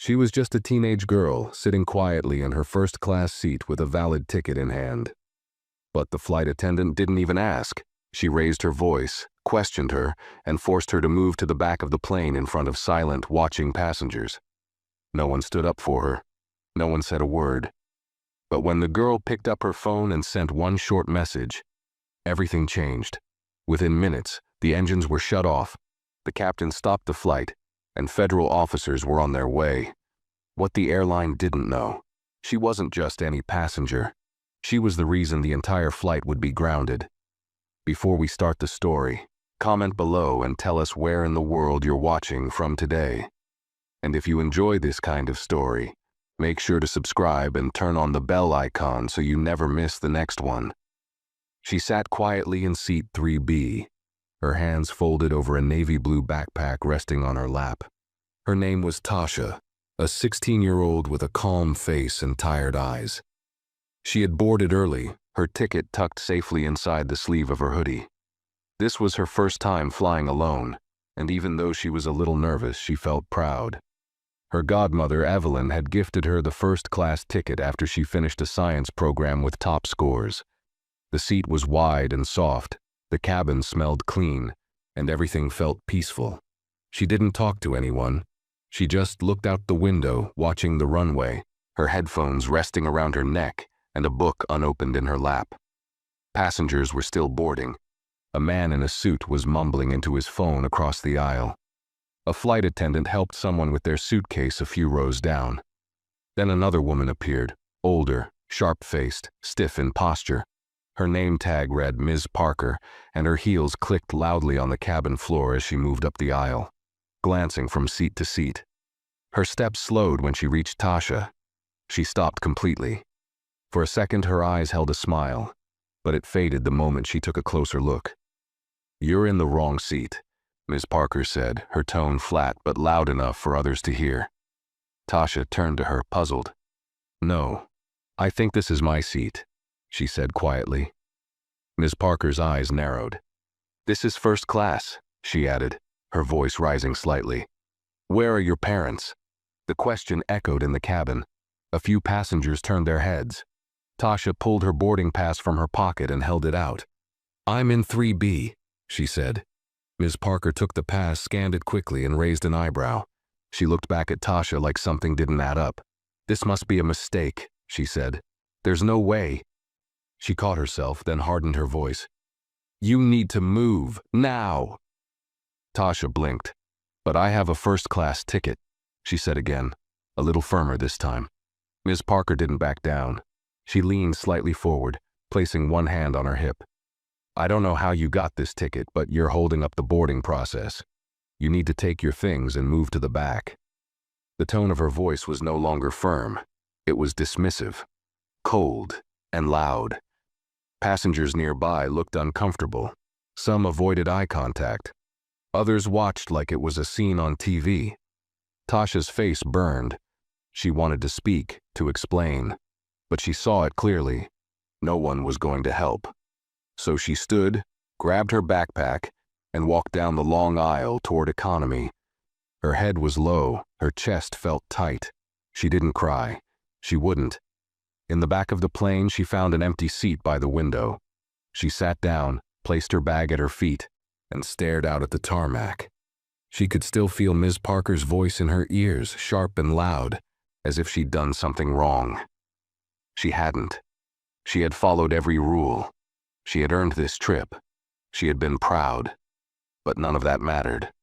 She was just a teenage girl, sitting quietly in her first-class seat with a valid ticket in hand. But the flight attendant didn't even ask. She raised her voice, questioned her, and forced her to move to the back of the plane in front of silent, watching passengers. No one stood up for her. No one said a word. But when the girl picked up her phone and sent one short message, everything changed. Within minutes, the engines were shut off, the captain stopped the flight, and federal officers were on their way. What the airline didn't know, she wasn't just any passenger. She was the reason the entire flight would be grounded. Before we start the story, comment below and tell us where in the world you're watching from today. And if you enjoy this kind of story, make sure to subscribe and turn on the bell icon so you never miss the next one. She sat quietly in seat 3B, her hands folded over a navy blue backpack resting on her lap. Her name was Tasha, a 16-year-old with a calm face and tired eyes. She had boarded early, her ticket tucked safely inside the sleeve of her hoodie. This was her first time flying alone, and even though she was a little nervous, she felt proud. Her godmother, Evelyn, had gifted her the first-class ticket after she finished a science program with top scores. The seat was wide and soft, the cabin smelled clean, and everything felt peaceful. She didn't talk to anyone. She just looked out the window, watching the runway, her headphones resting around her neck and a book unopened in her lap. Passengers were still boarding. A man in a suit was mumbling into his phone across the aisle. A flight attendant helped someone with their suitcase a few rows down. Then another woman appeared, older, sharp-faced, stiff in posture. Her name tag read Ms. Parker, and her heels clicked loudly on the cabin floor as she moved up the aisle, glancing from seat to seat. Her steps slowed when she reached Tasha. She stopped completely. For a second, her eyes held a smile, but it faded the moment she took a closer look. "You're in the wrong seat," Ms. Parker said, her tone flat but loud enough for others to hear. Tasha turned to her, puzzled. "No, I think this is my seat," she said quietly. Ms. Parker's eyes narrowed. "This is first class," she added, her voice rising slightly. "Where are your parents?" The question echoed in the cabin. A few passengers turned their heads. Tasha pulled her boarding pass from her pocket and held it out. "I'm in 3B, she said. Ms. Parker took the pass, scanned it quickly, and raised an eyebrow. She looked back at Tasha like something didn't add up. "This must be a mistake," she said. "There's no way." She caught herself, then hardened her voice. "You need to move, now." Tasha blinked. "But I have a first-class ticket," she said again, a little firmer this time. Ms. Parker didn't back down. She leaned slightly forward, placing one hand on her hip. "I don't know how you got this ticket, but you're holding up the boarding process. You need to take your things and move to the back." The tone of her voice was no longer firm. It was dismissive, cold, and loud. Passengers nearby looked uncomfortable. Some avoided eye contact. Others watched like it was a scene on TV. Tasha's face burned. She wanted to speak, to explain, but she saw it clearly. No one was going to help. So she stood, grabbed her backpack, and walked down the long aisle toward economy. Her head was low, her chest felt tight. She didn't cry. She wouldn't. In the back of the plane, she found an empty seat by the window. She sat down, placed her bag at her feet, and stared out at the tarmac. She could still feel Ms. Parker's voice in her ears, sharp and loud, as if she'd done something wrong. She hadn't. She had followed every rule. She had earned this trip. She had been proud. But none of that mattered.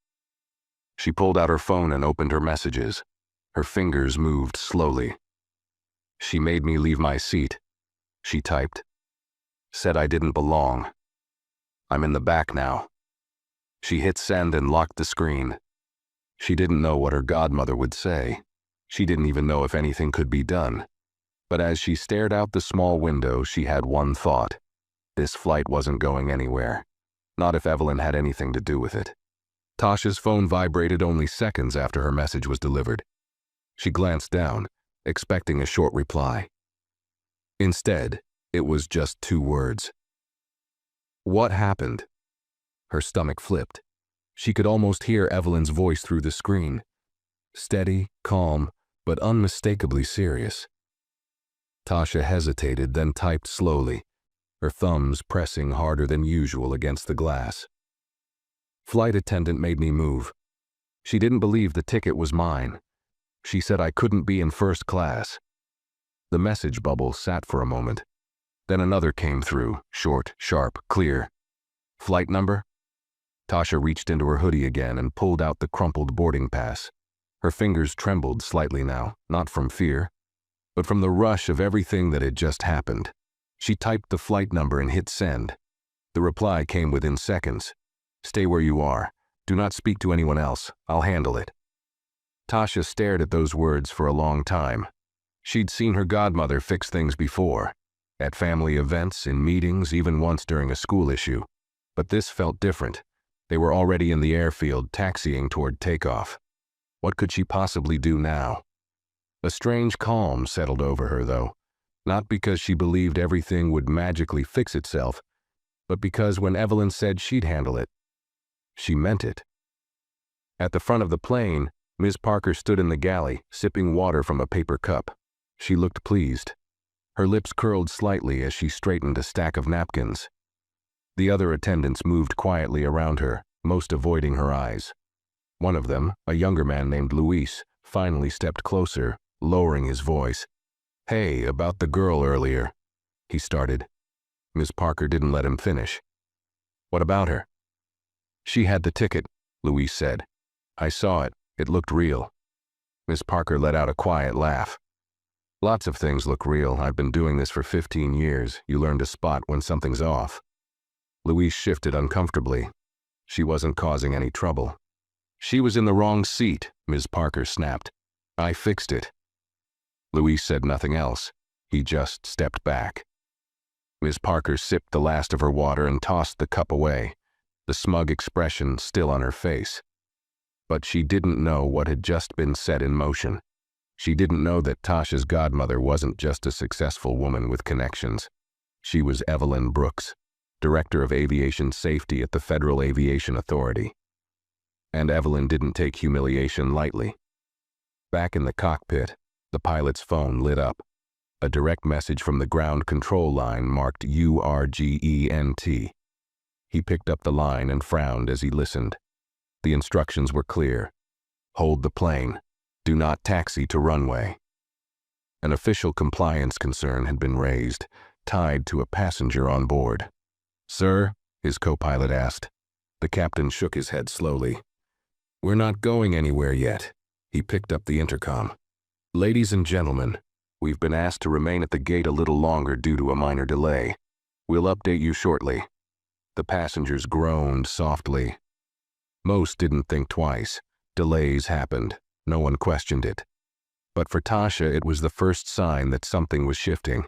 She pulled out her phone and opened her messages. Her fingers moved slowly. "She made me leave my seat," she typed. "Said I didn't belong. I'm in the back now." She hit send and locked the screen. She didn't know what her godmother would say. She didn't even know if anything could be done. But as she stared out the small window, she had one thought. This flight wasn't going anywhere. Not if Evelyn had anything to do with it. Tasha's phone vibrated only seconds after her message was delivered. She glanced down, expecting a short reply. Instead, it was just 2 words. "What happened?" Her stomach flipped. She could almost hear Evelyn's voice through the screen. Steady, calm, but unmistakably serious. Tasha hesitated, then typed slowly, her thumbs pressing harder than usual against the glass. Flight attendant made me move. She didn't believe the ticket was mine. She said I couldn't be in first class. The message bubble sat for a moment. Then another came through, short, sharp, clear. Flight number? Tasha reached into her hoodie again and pulled out the crumpled boarding pass. Her fingers trembled slightly now, not from fear, but from the rush of everything that had just happened. She typed the flight number and hit send. The reply came within seconds. Stay where you are. Do not speak to anyone else. I'll handle it. Tasha stared at those words for a long time. She'd seen her godmother fix things before, at family events, in meetings, even once during a school issue. But this felt different. They were already in the airfield, taxiing toward takeoff. What could she possibly do now? A strange calm settled over her, though, not because she believed everything would magically fix itself, but because when Evelyn said she'd handle it, she meant it. At the front of the plane, Ms. Parker stood in the galley, sipping water from a paper cup. She looked pleased. Her lips curled slightly as she straightened a stack of napkins. The other attendants moved quietly around her, most avoiding her eyes. One of them, a younger man named Luis, finally stepped closer, lowering his voice. "Hey, about the girl earlier," he started. Ms. Parker didn't let him finish. "What about her?" "She had the ticket," Luis said. "I saw it. It looked real." Ms. Parker let out a quiet laugh. "Lots of things look real. I've been doing this for 15 years. You learn to spot when something's off." Luis shifted uncomfortably. She wasn't causing any trouble. "She was in the wrong seat," Ms. Parker snapped. "I fixed it." Luis said nothing else. He just stepped back. Ms. Parker sipped the last of her water and tossed the cup away, the smug expression still on her face. But she didn't know what had just been set in motion. She didn't know that Tasha's godmother wasn't just a successful woman with connections. She was Evelyn Brooks, Director of Aviation Safety at the Federal Aviation Authority. And Evelyn didn't take humiliation lightly. Back in the cockpit, the pilot's phone lit up. A direct message from the ground control line marked URGENT. He picked up the line and frowned as he listened. The instructions were clear. Hold the plane. Do not taxi to runway. An official compliance concern had been raised, tied to a passenger on board. "Sir?" his co-pilot asked. The captain shook his head slowly. "We're not going anywhere yet." He picked up the intercom. "Ladies and gentlemen, we've been asked to remain at the gate a little longer due to a minor delay. We'll update you shortly." The passengers groaned softly. Most didn't think twice. Delays happened. No one questioned it. But for Tasha, it was the first sign that something was shifting.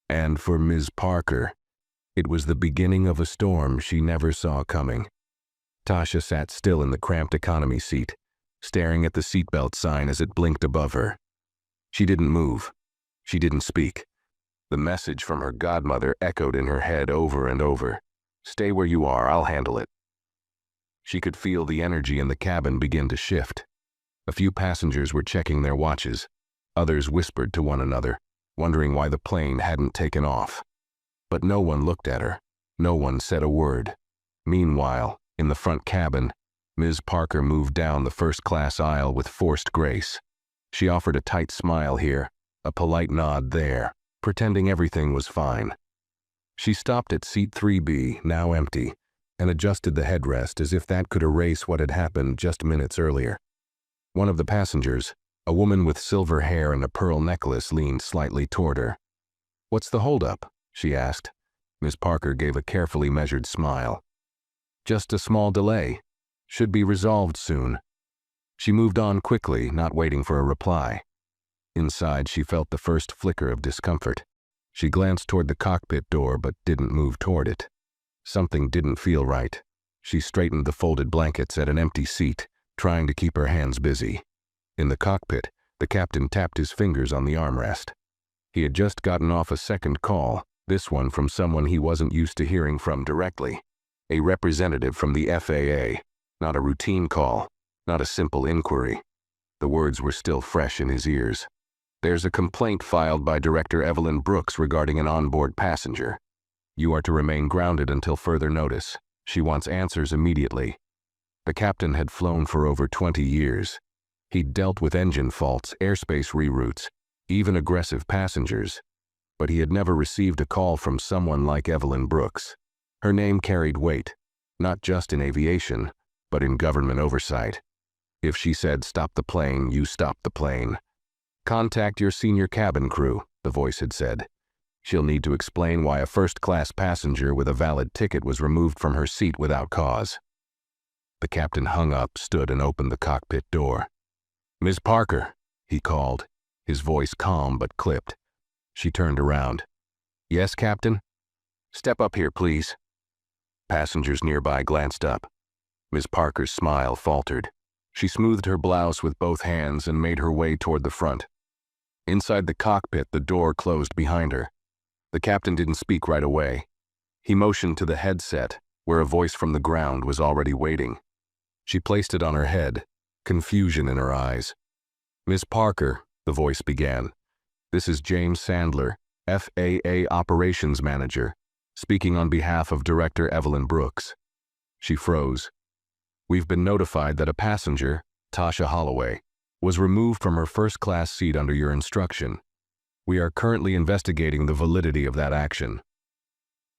And for Ms. Parker, it was the beginning of a storm she never saw coming. Tasha sat still in the cramped economy seat, staring at the seatbelt sign as it blinked above her. She didn't move. She didn't speak. The message from her godmother echoed in her head over and over. "Stay where you are, I'll handle it." She could feel the energy in the cabin begin to shift. A few passengers were checking their watches. Others whispered to one another, wondering why the plane hadn't taken off. But no one looked at her. No one said a word. Meanwhile, in the front cabin, Ms. Parker moved down the first-class aisle with forced grace. She offered a tight smile here, a polite nod there, pretending everything was fine. She stopped at seat 3B, now empty, and adjusted the headrest as if that could erase what had happened just minutes earlier. One of the passengers, a woman with silver hair and a pearl necklace, leaned slightly toward her. "What's the holdup?" she asked. Ms. Parker gave a carefully measured smile. "Just a small delay. Should be resolved soon." She moved on quickly, not waiting for a reply. Inside, she felt the first flicker of discomfort. She glanced toward the cockpit door but didn't move toward it. Something didn't feel right. She straightened the folded blankets at an empty seat, trying to keep her hands busy. In the cockpit, the captain tapped his fingers on the armrest. He had just gotten off a second call, this one from someone he wasn't used to hearing from directly. A representative from the FAA, not a routine call, not a simple inquiry. The words were still fresh in his ears. "There's a complaint filed by Director Evelyn Brooks regarding an onboard passenger. You are to remain grounded until further notice. She wants answers immediately." The captain had flown for over 20 years. He'd dealt with engine faults, airspace reroutes, even aggressive passengers. But he had never received a call from someone like Evelyn Brooks. Her name carried weight, not just in aviation, but in government oversight. If she said, "Stop the plane," you stopped the plane. "Contact your senior cabin crew," the voice had said. "She'll need to explain why a first-class passenger with a valid ticket was removed from her seat without cause." The captain hung up, stood, and opened the cockpit door. "Ms. Parker," he called, his voice calm but clipped. She turned around. "Yes, Captain?" "Step up here, please." Passengers nearby glanced up. Ms. Parker's smile faltered. She smoothed her blouse with both hands and made her way toward the front. Inside the cockpit, the door closed behind her. The captain didn't speak right away. He motioned to the headset, where a voice from the ground was already waiting. She placed it on her head, confusion in her eyes. "Ms. Parker," the voice began, "this is James Sandler, FAA Operations Manager, speaking on behalf of Director Evelyn Brooks." She froze. "We've been notified that a passenger, Tasha Holloway, was removed from her first-class seat under your instruction. We are currently investigating the validity of that action."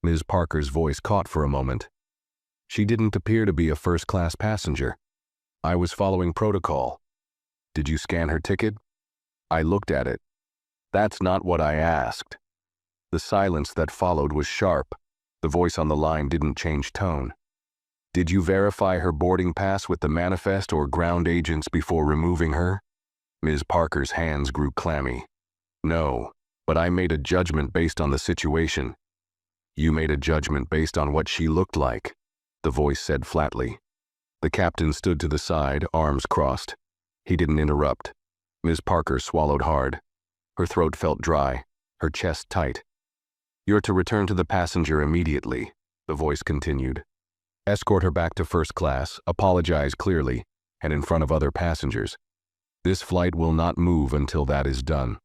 Ms. Parker's voice caught for a moment. "She didn't appear to be a first-class passenger. I was following protocol." "Did you scan her ticket?" "I looked at it." "That's not what I asked." The silence that followed was sharp. The voice on the line didn't change tone. "Did you verify her boarding pass with the manifest or ground agents before removing her?" Ms. Parker's hands grew clammy. "No, but I made a judgment based on the situation." "You made a judgment based on what she looked like," the voice said flatly. The captain stood to the side, arms crossed. He didn't interrupt. Ms. Parker swallowed hard. Her throat felt dry, her chest tight. "You're to return to the passenger immediately," the voice continued. "Escort her back to first class, apologize clearly, and in front of other passengers. This flight will not move until that is done."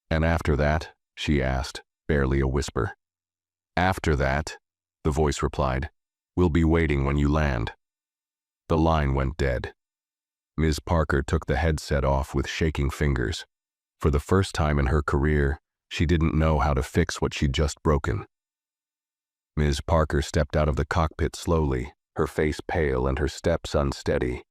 "And after that?" she asked, barely a whisper. "After that," the voice replied, "we'll be waiting when you land." The line went dead. Ms. Parker took the headset off with shaking fingers. For the first time in her career, she didn't know how to fix what she'd just broken. Ms. Parker stepped out of the cockpit slowly, her face pale and her steps unsteady.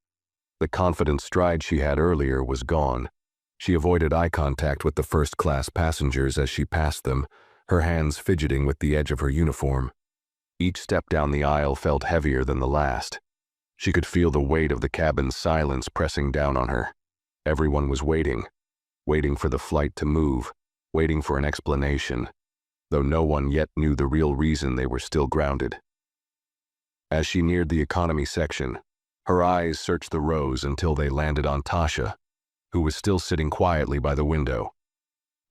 The confident stride she had earlier was gone. She avoided eye contact with the first-class passengers as she passed them, her hands fidgeting with the edge of her uniform. Each step down the aisle felt heavier than the last. She could feel the weight of the cabin's silence pressing down on her. Everyone was waiting for the flight to move, waiting for an explanation, though no one yet knew the real reason they were still grounded. As she neared the economy section, her eyes searched the rows until they landed on Tasha, who was still sitting quietly by the window.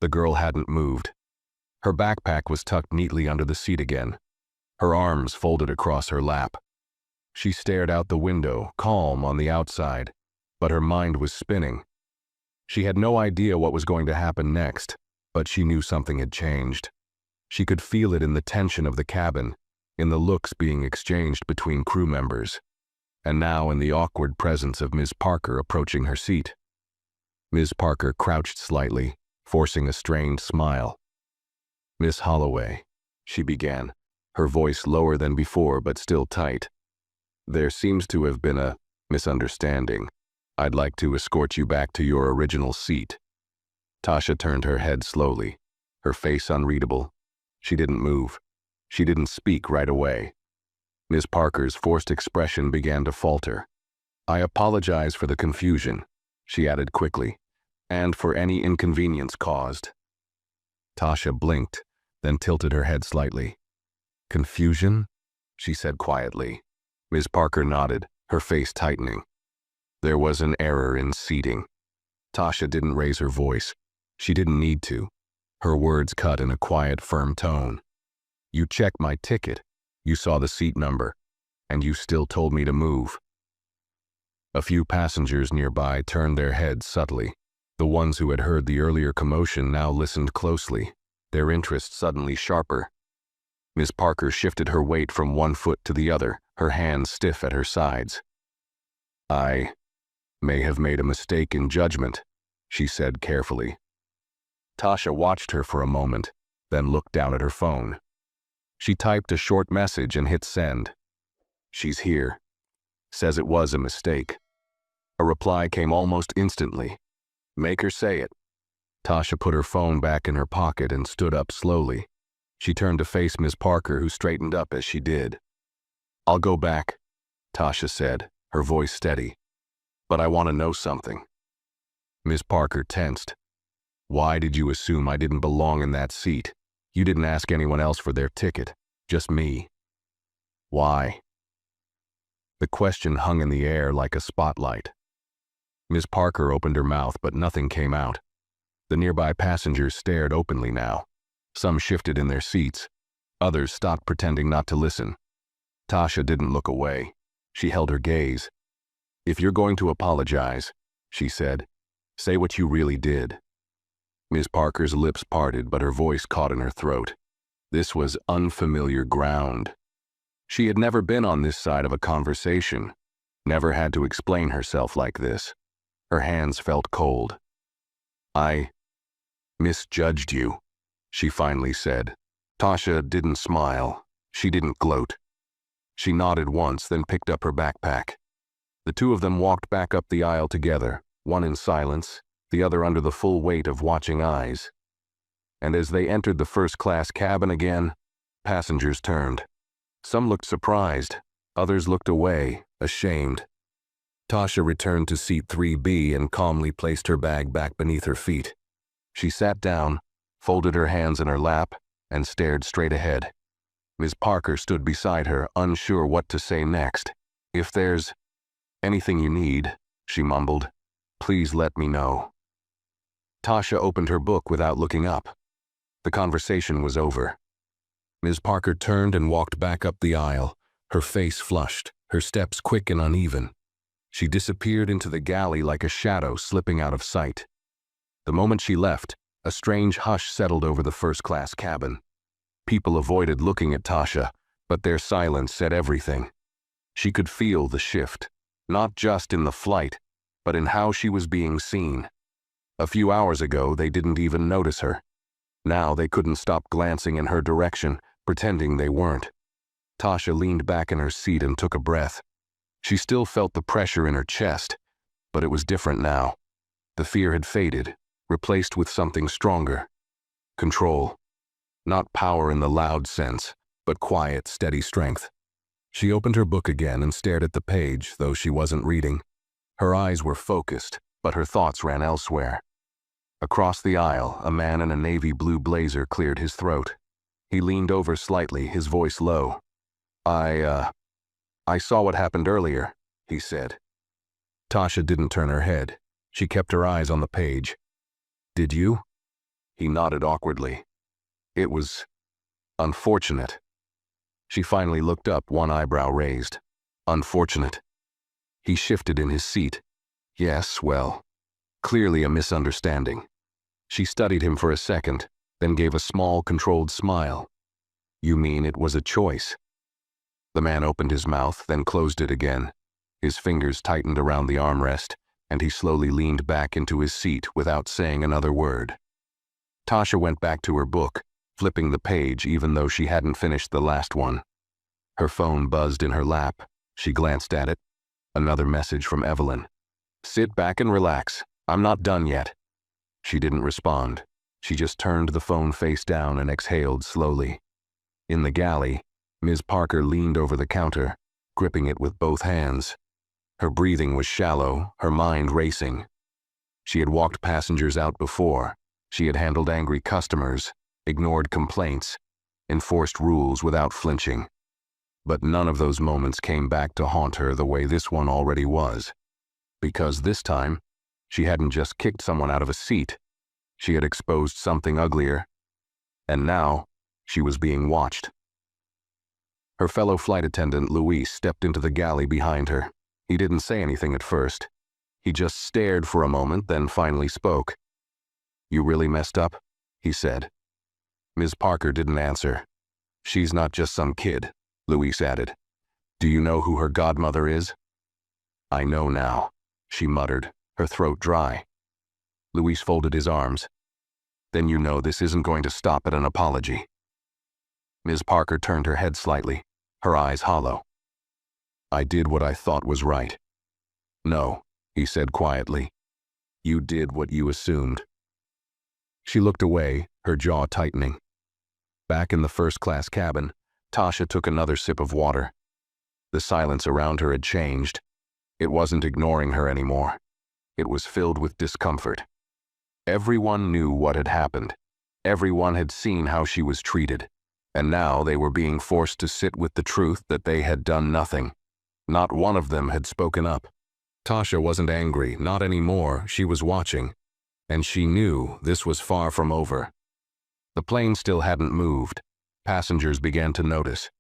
The girl hadn't moved. Her backpack was tucked neatly under the seat again, her arms folded across her lap. She stared out the window, calm on the outside, but her mind was spinning. She had no idea what was going to happen next, but she knew something had changed. She could feel it in the tension of the cabin, in the looks being exchanged between crew members, and now in the awkward presence of Ms. Parker approaching her seat. Ms. Parker crouched slightly, forcing a strained smile. "Miss Holloway," she began, her voice lower than before but still tight. "There seems to have been a misunderstanding. I'd like to escort you back to your original seat." Tasha turned her head slowly, her face unreadable. She didn't move. She didn't speak right away. Ms. Parker's forced expression began to falter. "I apologize for the confusion," she added quickly, "and for any inconvenience caused." Tasha blinked, then tilted her head slightly. "Confusion?" she said quietly. Ms. Parker nodded, her face tightening. "There was an error in seating." Tasha didn't raise her voice. She didn't need to. Her words cut in a quiet, firm tone. "You checked my ticket. You saw the seat number. And you still told me to move." A few passengers nearby turned their heads subtly. The ones who had heard the earlier commotion now listened closely, their interest suddenly sharper. Miss Parker shifted her weight from one foot to the other, her hands stiff at her sides. "I may have made a mistake in judgment," she said carefully. Tasha watched her for a moment, then looked down at her phone. She typed a short message and hit send. "She's here. Says it was a mistake." A reply came almost instantly. "Make her say it." Tasha put her phone back in her pocket and stood up slowly. She turned to face Miss Parker, who straightened up as she did. "I'll go back," Tasha said, her voice steady. "But I want to know something." Miss Parker tensed. "Why did you assume I didn't belong in that seat? You didn't ask anyone else for their ticket, just me." "Why?" The question hung in the air like a spotlight. Miss Parker opened her mouth, but nothing came out. The nearby passengers stared openly now. Some shifted in their seats. Others stopped pretending not to listen. Tasha didn't look away. She held her gaze. "If you're going to apologize," she said, "say what you really did." Miss Parker's lips parted, but her voice caught in her throat. This was unfamiliar ground. She had never been on this side of a conversation, never had to explain herself like this. Her hands felt cold. "I misjudged you," she finally said. Tasha didn't smile. She didn't gloat. She nodded once, then picked up her backpack. The two of them walked back up the aisle together, one in silence, the other under the full weight of watching eyes. And as they entered the first-class cabin again, passengers turned. Some looked surprised, others looked away, ashamed. Tasha returned to seat 3B and calmly placed her bag back beneath her feet. She sat down, folded her hands in her lap, and stared straight ahead. Miss Parker stood beside her, unsure what to say next. "If there's anything you need," she mumbled, "please let me know." Tasha opened her book without looking up. The conversation was over. Miss Parker turned and walked back up the aisle, her face flushed, her steps quick and uneven. She disappeared into the galley like a shadow slipping out of sight. The moment she left, a strange hush settled over the first-class cabin. People avoided looking at Tasha, but their silence said everything. She could feel the shift, not just in the flight, but in how she was being seen. A few hours ago, they didn't even notice her. Now they couldn't stop glancing in her direction, pretending they weren't. Tasha leaned back in her seat and took a breath. She still felt the pressure in her chest, but it was different now. The fear had faded, replaced with something stronger. Control. Not power in the loud sense, but quiet, steady strength. She opened her book again and stared at the page, though she wasn't reading. Her eyes were focused, but her thoughts ran elsewhere. Across the aisle, a man in a navy blue blazer cleared his throat. He leaned over slightly, his voice low. I saw what happened earlier," he said. Tasha didn't turn her head. She kept her eyes on the page. "Did you?" He nodded awkwardly. "It was unfortunate." She finally looked up, one eyebrow raised. "Unfortunate?" He shifted in his seat. "Yes, well, clearly a misunderstanding." She studied him for a second, then gave a small, controlled smile. "You mean it was a choice?" The man opened his mouth, then closed it again. His fingers tightened around the armrest, and he slowly leaned back into his seat without saying another word. Tasha went back to her book, flipping the page even though she hadn't finished the last one. Her phone buzzed in her lap. She glanced at it. Another message from Evelyn. "Sit back and relax. I'm not done yet." She didn't respond. She just turned the phone face down and exhaled slowly. In the galley, Ms. Parker leaned over the counter, gripping it with both hands. Her breathing was shallow, her mind racing. She had walked passengers out before. She had handled angry customers, ignored complaints, enforced rules without flinching. But none of those moments came back to haunt her the way this one already was. Because this time, she hadn't just kicked someone out of a seat. She had exposed something uglier. And now, she was being watched. Her fellow flight attendant, Louise, stepped into the galley behind her. He didn't say anything at first. He just stared for a moment, then finally spoke. "You really messed up?" he said. Ms. Parker didn't answer. "She's not just some kid," Luis added. "Do you know who her godmother is?" "I know now," she muttered, her throat dry. Luis folded his arms. "Then you know this isn't going to stop at an apology." Ms. Parker turned her head slightly, her eyes hollow. "I did what I thought was right." "No," he said quietly. "You did what you assumed." She looked away, her jaw tightening. Back in the first-class cabin, Tasha took another sip of water. The silence around her had changed. It wasn't ignoring her anymore. It was filled with discomfort. Everyone knew what had happened. Everyone had seen how she was treated. And now they were being forced to sit with the truth that they had done nothing. Not one of them had spoken up. Tasha wasn't angry, not anymore. She was watching. And she knew this was far from over. The plane still hadn't moved. Passengers began to notice.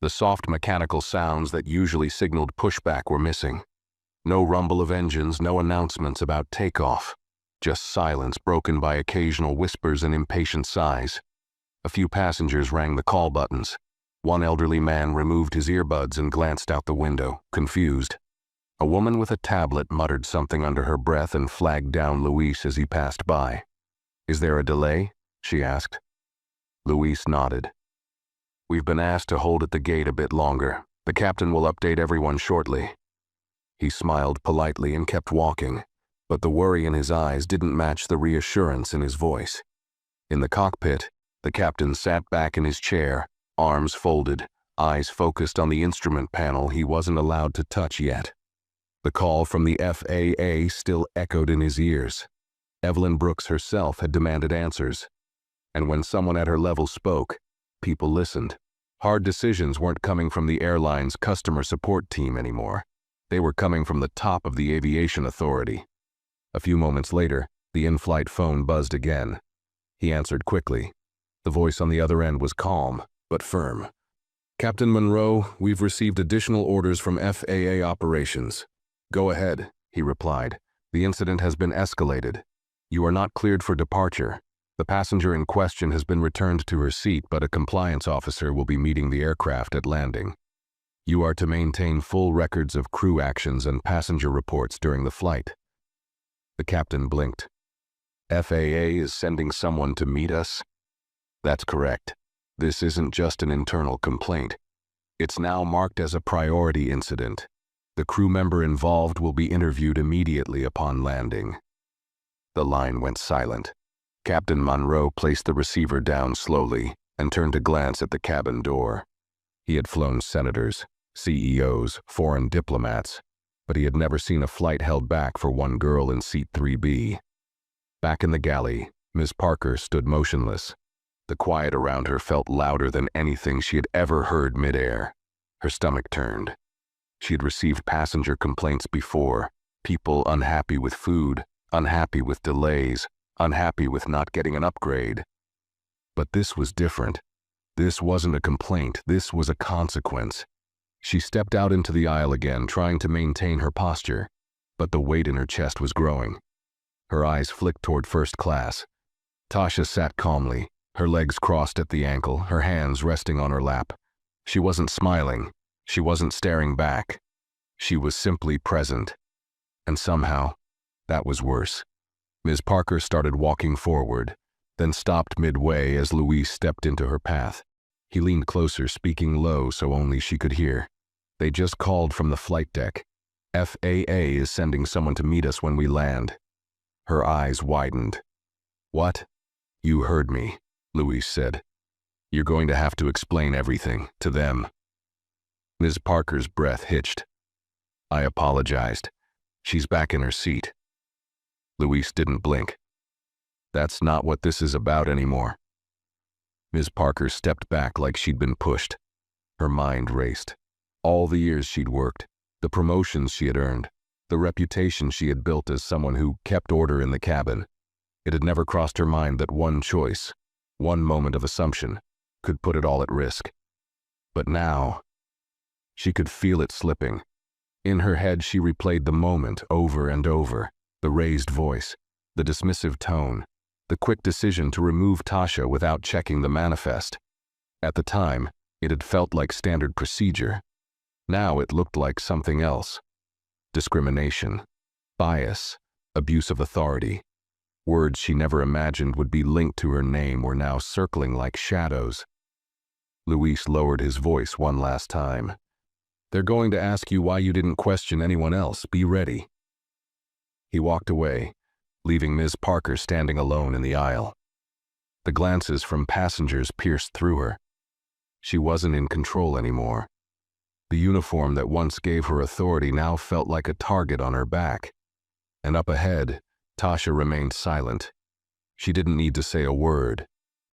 The soft mechanical sounds that usually signaled pushback were missing. No rumble of engines, no announcements about takeoff. Just silence broken by occasional whispers and impatient sighs. A few passengers rang the call buttons. One elderly man removed his earbuds and glanced out the window, confused. A woman with a tablet muttered something under her breath and flagged down Luis as he passed by. "Is there a delay?" she asked. Luis nodded. "We've been asked to hold at the gate a bit longer. The captain will update everyone shortly." He smiled politely and kept walking, but the worry in his eyes didn't match the reassurance in his voice. In the cockpit, the captain sat back in his chair, arms folded, eyes focused on the instrument panel he wasn't allowed to touch yet. The call from the FAA still echoed in his ears. Evelyn Brooks herself had demanded answers. And when someone at her level spoke, people listened. Hard decisions weren't coming from the airline's customer support team anymore. They were coming from the top of the aviation authority. A few moments later, the in-flight phone buzzed again. He answered quickly. The voice on the other end was calm, but firm. "Captain Monroe, we've received additional orders from FAA operations." "Go ahead," he replied. "The incident has been escalated. You are not cleared for departure. The passenger in question has been returned to her seat, but a compliance officer will be meeting the aircraft at landing. You are to maintain full records of crew actions and passenger reports during the flight." The captain blinked. "FAA is sending someone to meet us?" "That's correct. This isn't just an internal complaint. It's now marked as a priority incident. The crew member involved will be interviewed immediately upon landing." The line went silent. Captain Monroe placed the receiver down slowly and turned to glance at the cabin door. He had flown senators, CEOs, foreign diplomats, but he had never seen a flight held back for one girl in seat 3B. Back in the galley, Ms. Parker stood motionless. The quiet around her felt louder than anything she had ever heard midair. Her stomach turned. She had received passenger complaints before, people unhappy with food, unhappy with delays, unhappy with not getting an upgrade. But this was different. This wasn't a complaint, this was a consequence. She stepped out into the aisle again, trying to maintain her posture, but the weight in her chest was growing. Her eyes flicked toward first class. Tasha sat calmly, her legs crossed at the ankle, her hands resting on her lap. She wasn't smiling. She wasn't staring back. She was simply present. And somehow, that was worse. Ms. Parker started walking forward, then stopped midway as Luis stepped into her path. He leaned closer, speaking low so only she could hear. "They just called from the flight deck. FAA is sending someone to meet us when we land." Her eyes widened. "What?" "You heard me," Luis said. "You're going to have to explain everything to them." Ms. Parker's breath hitched. "I apologized." She's back in her seat. Luis didn't blink. "That's not what this is about anymore." Ms. Parker stepped back like she'd been pushed. Her mind raced. All the years she'd worked, the promotions she had earned, the reputation she had built as someone who kept order in the cabin. It had never crossed her mind that one choice, one moment of assumption, could put it all at risk. But now, she could feel it slipping. In her head, she replayed the moment over and over, the raised voice, the dismissive tone, the quick decision to remove Tasha without checking the manifest. At the time, it had felt like standard procedure. Now it looked like something else. Discrimination, bias, abuse of authority. Words she never imagined would be linked to her name were now circling like shadows. Luis lowered his voice one last time. "They're going to ask you why you didn't question anyone else. Be ready." He walked away, leaving Ms. Parker standing alone in the aisle. The glances from passengers pierced through her. She wasn't in control anymore. The uniform that once gave her authority now felt like a target on her back. And up ahead, Tasha remained silent. She didn't need to say a word.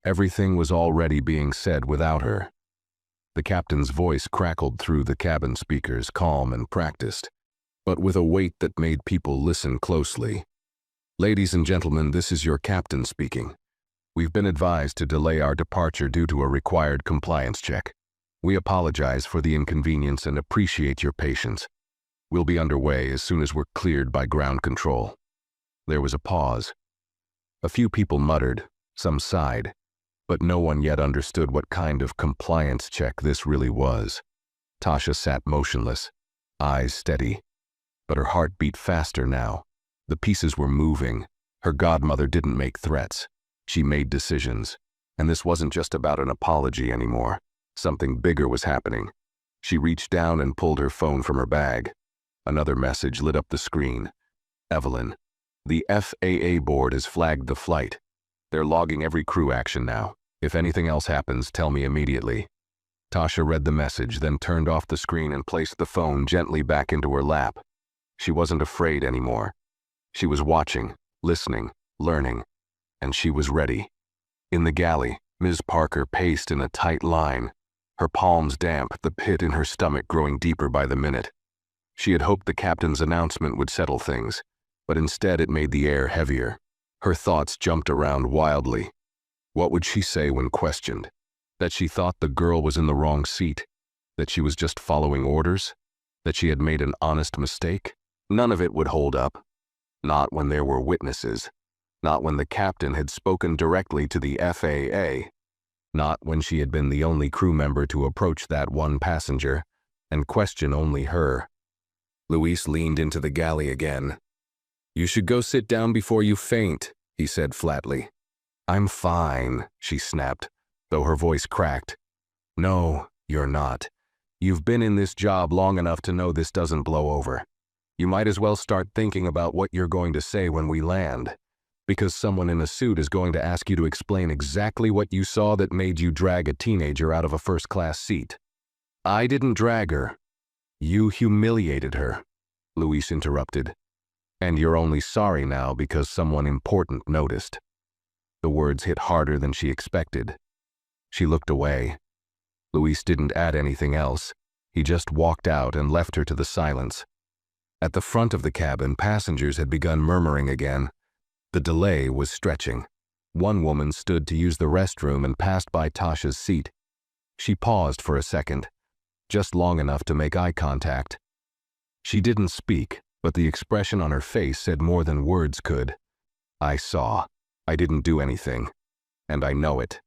Everything was already being said without her. The captain's voice crackled through the cabin speakers, calm and practiced, but with a weight that made people listen closely. "Ladies and gentlemen, this is your captain speaking. We've been advised to delay our departure due to a required compliance check. We apologize for the inconvenience and appreciate your patience. We'll be underway as soon as we're cleared by ground control." There was a pause. A few people muttered, some sighed, but no one yet understood what kind of compliance check this really was. Tasha sat motionless, eyes steady, but her heart beat faster now. The pieces were moving. Her godmother didn't make threats. She made decisions. And this wasn't just about an apology anymore. Something bigger was happening. She reached down and pulled her phone from her bag. Another message lit up the screen. "Evelyn, the FAA board has flagged the flight. They're logging every crew action now. If anything else happens, tell me immediately." Tasha read the message, then turned off the screen and placed the phone gently back into her lap. She wasn't afraid anymore. She was watching, listening, learning, and she was ready. In the galley, Ms. Parker paced in a tight line, her palms damp, the pit in her stomach growing deeper by the minute. She had hoped the captain's announcement would settle things, but instead it made the air heavier. Her thoughts jumped around wildly. What would she say when questioned? That she thought the girl was in the wrong seat? That she was just following orders? That she had made an honest mistake? None of it would hold up. Not when there were witnesses. Not when the captain had spoken directly to the FAA. Not when she had been the only crew member to approach that one passenger and question only her. Luis leaned into the galley again. "You should go sit down before you faint," he said flatly. "I'm fine," she snapped, though her voice cracked. "No, you're not. You've been in this job long enough to know this doesn't blow over. You might as well start thinking about what you're going to say when we land, because someone in a suit is going to ask you to explain exactly what you saw that made you drag a teenager out of a first-class seat." "I didn't drag her. You humiliated her," Luis interrupted. "And you're only sorry now because someone important noticed." The words hit harder than she expected. She looked away. Luis didn't add anything else. He just walked out and left her to the silence. At the front of the cabin, passengers had begun murmuring again. The delay was stretching. One woman stood to use the restroom and passed by Tasha's seat. She paused for a second, just long enough to make eye contact. She didn't speak, but the expression on her face said more than words could. "I saw. I didn't do anything. And I know it."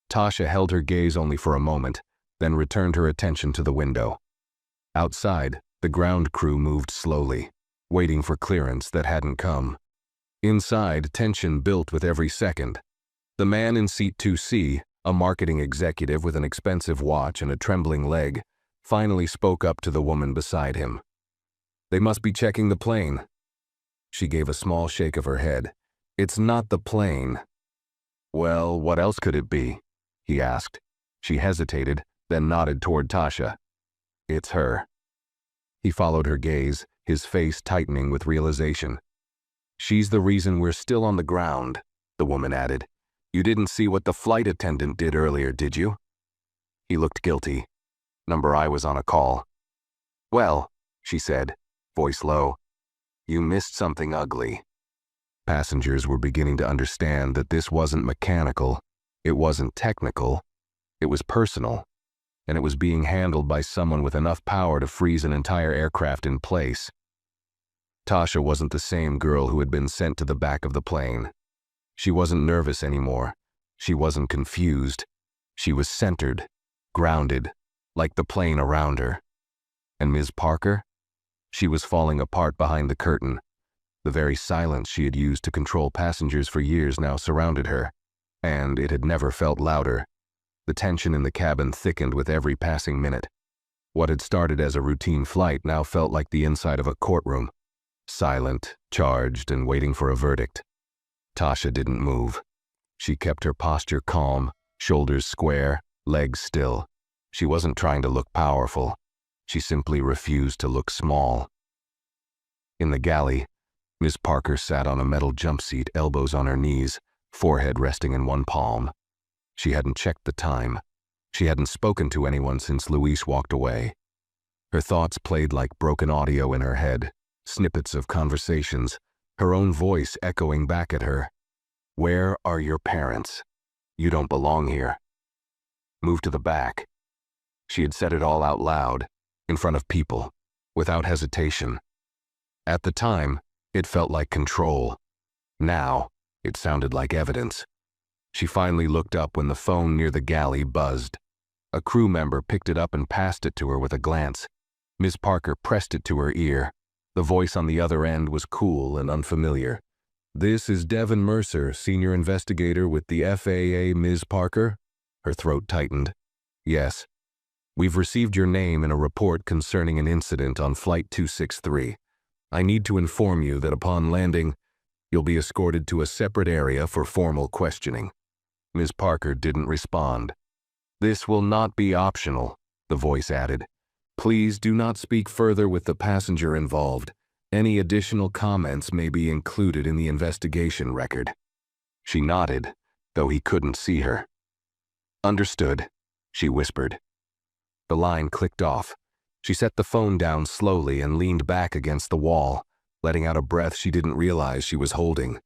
Tasha held her gaze only for a moment, then returned her attention to the window. Outside, the ground crew moved slowly, waiting for clearance that hadn't come. Inside, tension built with every second. The man in seat 2C, a marketing executive with an expensive watch and a trembling leg, finally spoke up to the woman beside him. "They must be checking the plane." She gave a small shake of her head. "It's not the plane." "Well, what else could it be?" he asked. She hesitated, then nodded toward Tasha. "It's her." He followed her gaze, his face tightening with realization. "She's the reason we're still on the ground," the woman added. "You didn't see what the flight attendant did earlier, did you?" He looked guilty. "Number I was on a call." "Well," she said, voice low, "you missed something ugly." Passengers were beginning to understand that this wasn't mechanical, it wasn't technical, it was personal. and it was being handled by someone with enough power to freeze an entire aircraft in place. Tasha wasn't the same girl who had been sent to the back of the plane. She wasn't nervous anymore. She wasn't confused. She was centered, grounded, like the plane around her. And Ms. Parker? She was falling apart behind the curtain. The very silence she had used to control passengers for years now surrounded her, and it had never felt louder. The tension in the cabin thickened with every passing minute. What had started as a routine flight now felt like the inside of a courtroom, silent, charged, and waiting for a verdict. Tasha didn't move. She kept her posture calm, shoulders square, legs still. She wasn't trying to look powerful. She simply refused to look small. In the galley, Miss Parker sat on a metal jump seat, elbows on her knees, forehead resting in one palm. She hadn't checked the time. She hadn't spoken to anyone since Luis walked away. Her thoughts played like broken audio in her head, snippets of conversations, her own voice echoing back at her. Where are your parents? You don't belong here. Move to the back. She had said it all out loud, in front of people, without hesitation. At the time, it felt like control. Now, it sounded like evidence. She finally looked up when the phone near the galley buzzed. A crew member picked it up and passed it to her with a glance. Ms. Parker pressed it to her ear. The voice on the other end was cool and unfamiliar. "This is Devin Mercer, senior investigator with the FAA, Ms. Parker?" Her throat tightened. "Yes. We've received your name in a report concerning an incident on Flight 263. I need to inform you that upon landing, you'll be escorted to a separate area for formal questioning." Ms. Parker didn't respond. "This will not be optional," the voice added. "Please do not speak further with the passenger involved. Any additional comments may be included in the investigation record." She nodded, though he couldn't see her. "Understood," she whispered. The line clicked off. She set the phone down slowly and leaned back against the wall, letting out a breath she didn't realize she was holding.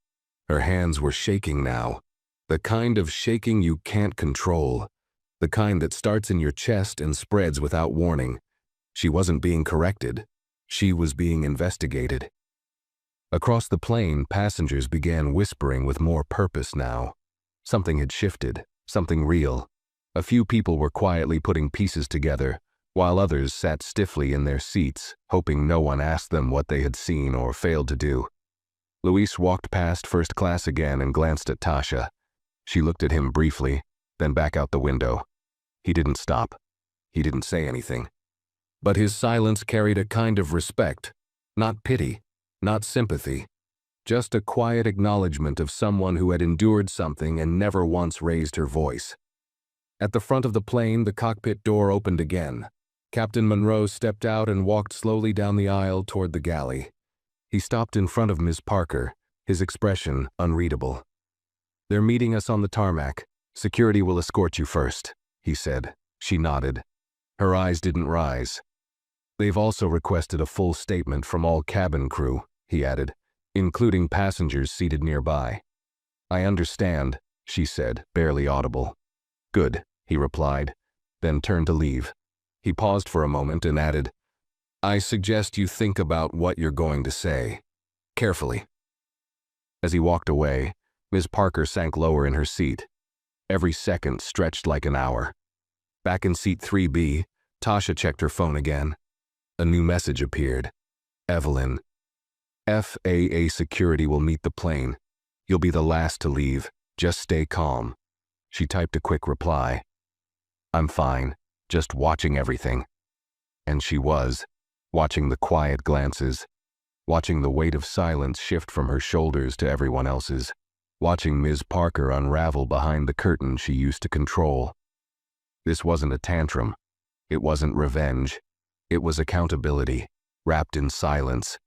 Her hands were shaking now, the kind of shaking you can't control, the kind that starts in your chest and spreads without warning. She wasn't being corrected. She was being investigated. Across the plane, passengers began whispering with more purpose now. Something had shifted, something real. A few people were quietly putting pieces together, while others sat stiffly in their seats, hoping no one asked them what they had seen or failed to do. Luis walked past first class again and glanced at Tasha. She looked at him briefly, then back out the window. He didn't stop. He didn't say anything. But his silence carried a kind of respect, not pity, not sympathy, just a quiet acknowledgement of someone who had endured something and never once raised her voice. At the front of the plane, the cockpit door opened again. Captain Monroe stepped out and walked slowly down the aisle toward the galley. He stopped in front of Ms. Parker, his expression unreadable. "They're meeting us on the tarmac. Security will escort you first," he said. She nodded. Her eyes didn't rise. "They've also requested a full statement from all cabin crew," he added, "including passengers seated nearby." "I understand," she said, barely audible. "Good," he replied, then turned to leave. He paused for a moment and added, "I suggest you think about what you're going to say. Carefully." As he walked away, Ms. Parker sank lower in her seat. Every second stretched like an hour. Back in seat 3B, Tasha checked her phone again. A new message appeared. "Evelyn, FAA security will meet the plane. You'll be the last to leave. Just stay calm." She typed a quick reply. "I'm fine, just watching everything." And she was, watching the quiet glances, watching the weight of silence shift from her shoulders to everyone else's, watching Ms. Parker unravel behind the curtain she used to control. This wasn't a tantrum. It wasn't revenge. It was accountability, wrapped in silence.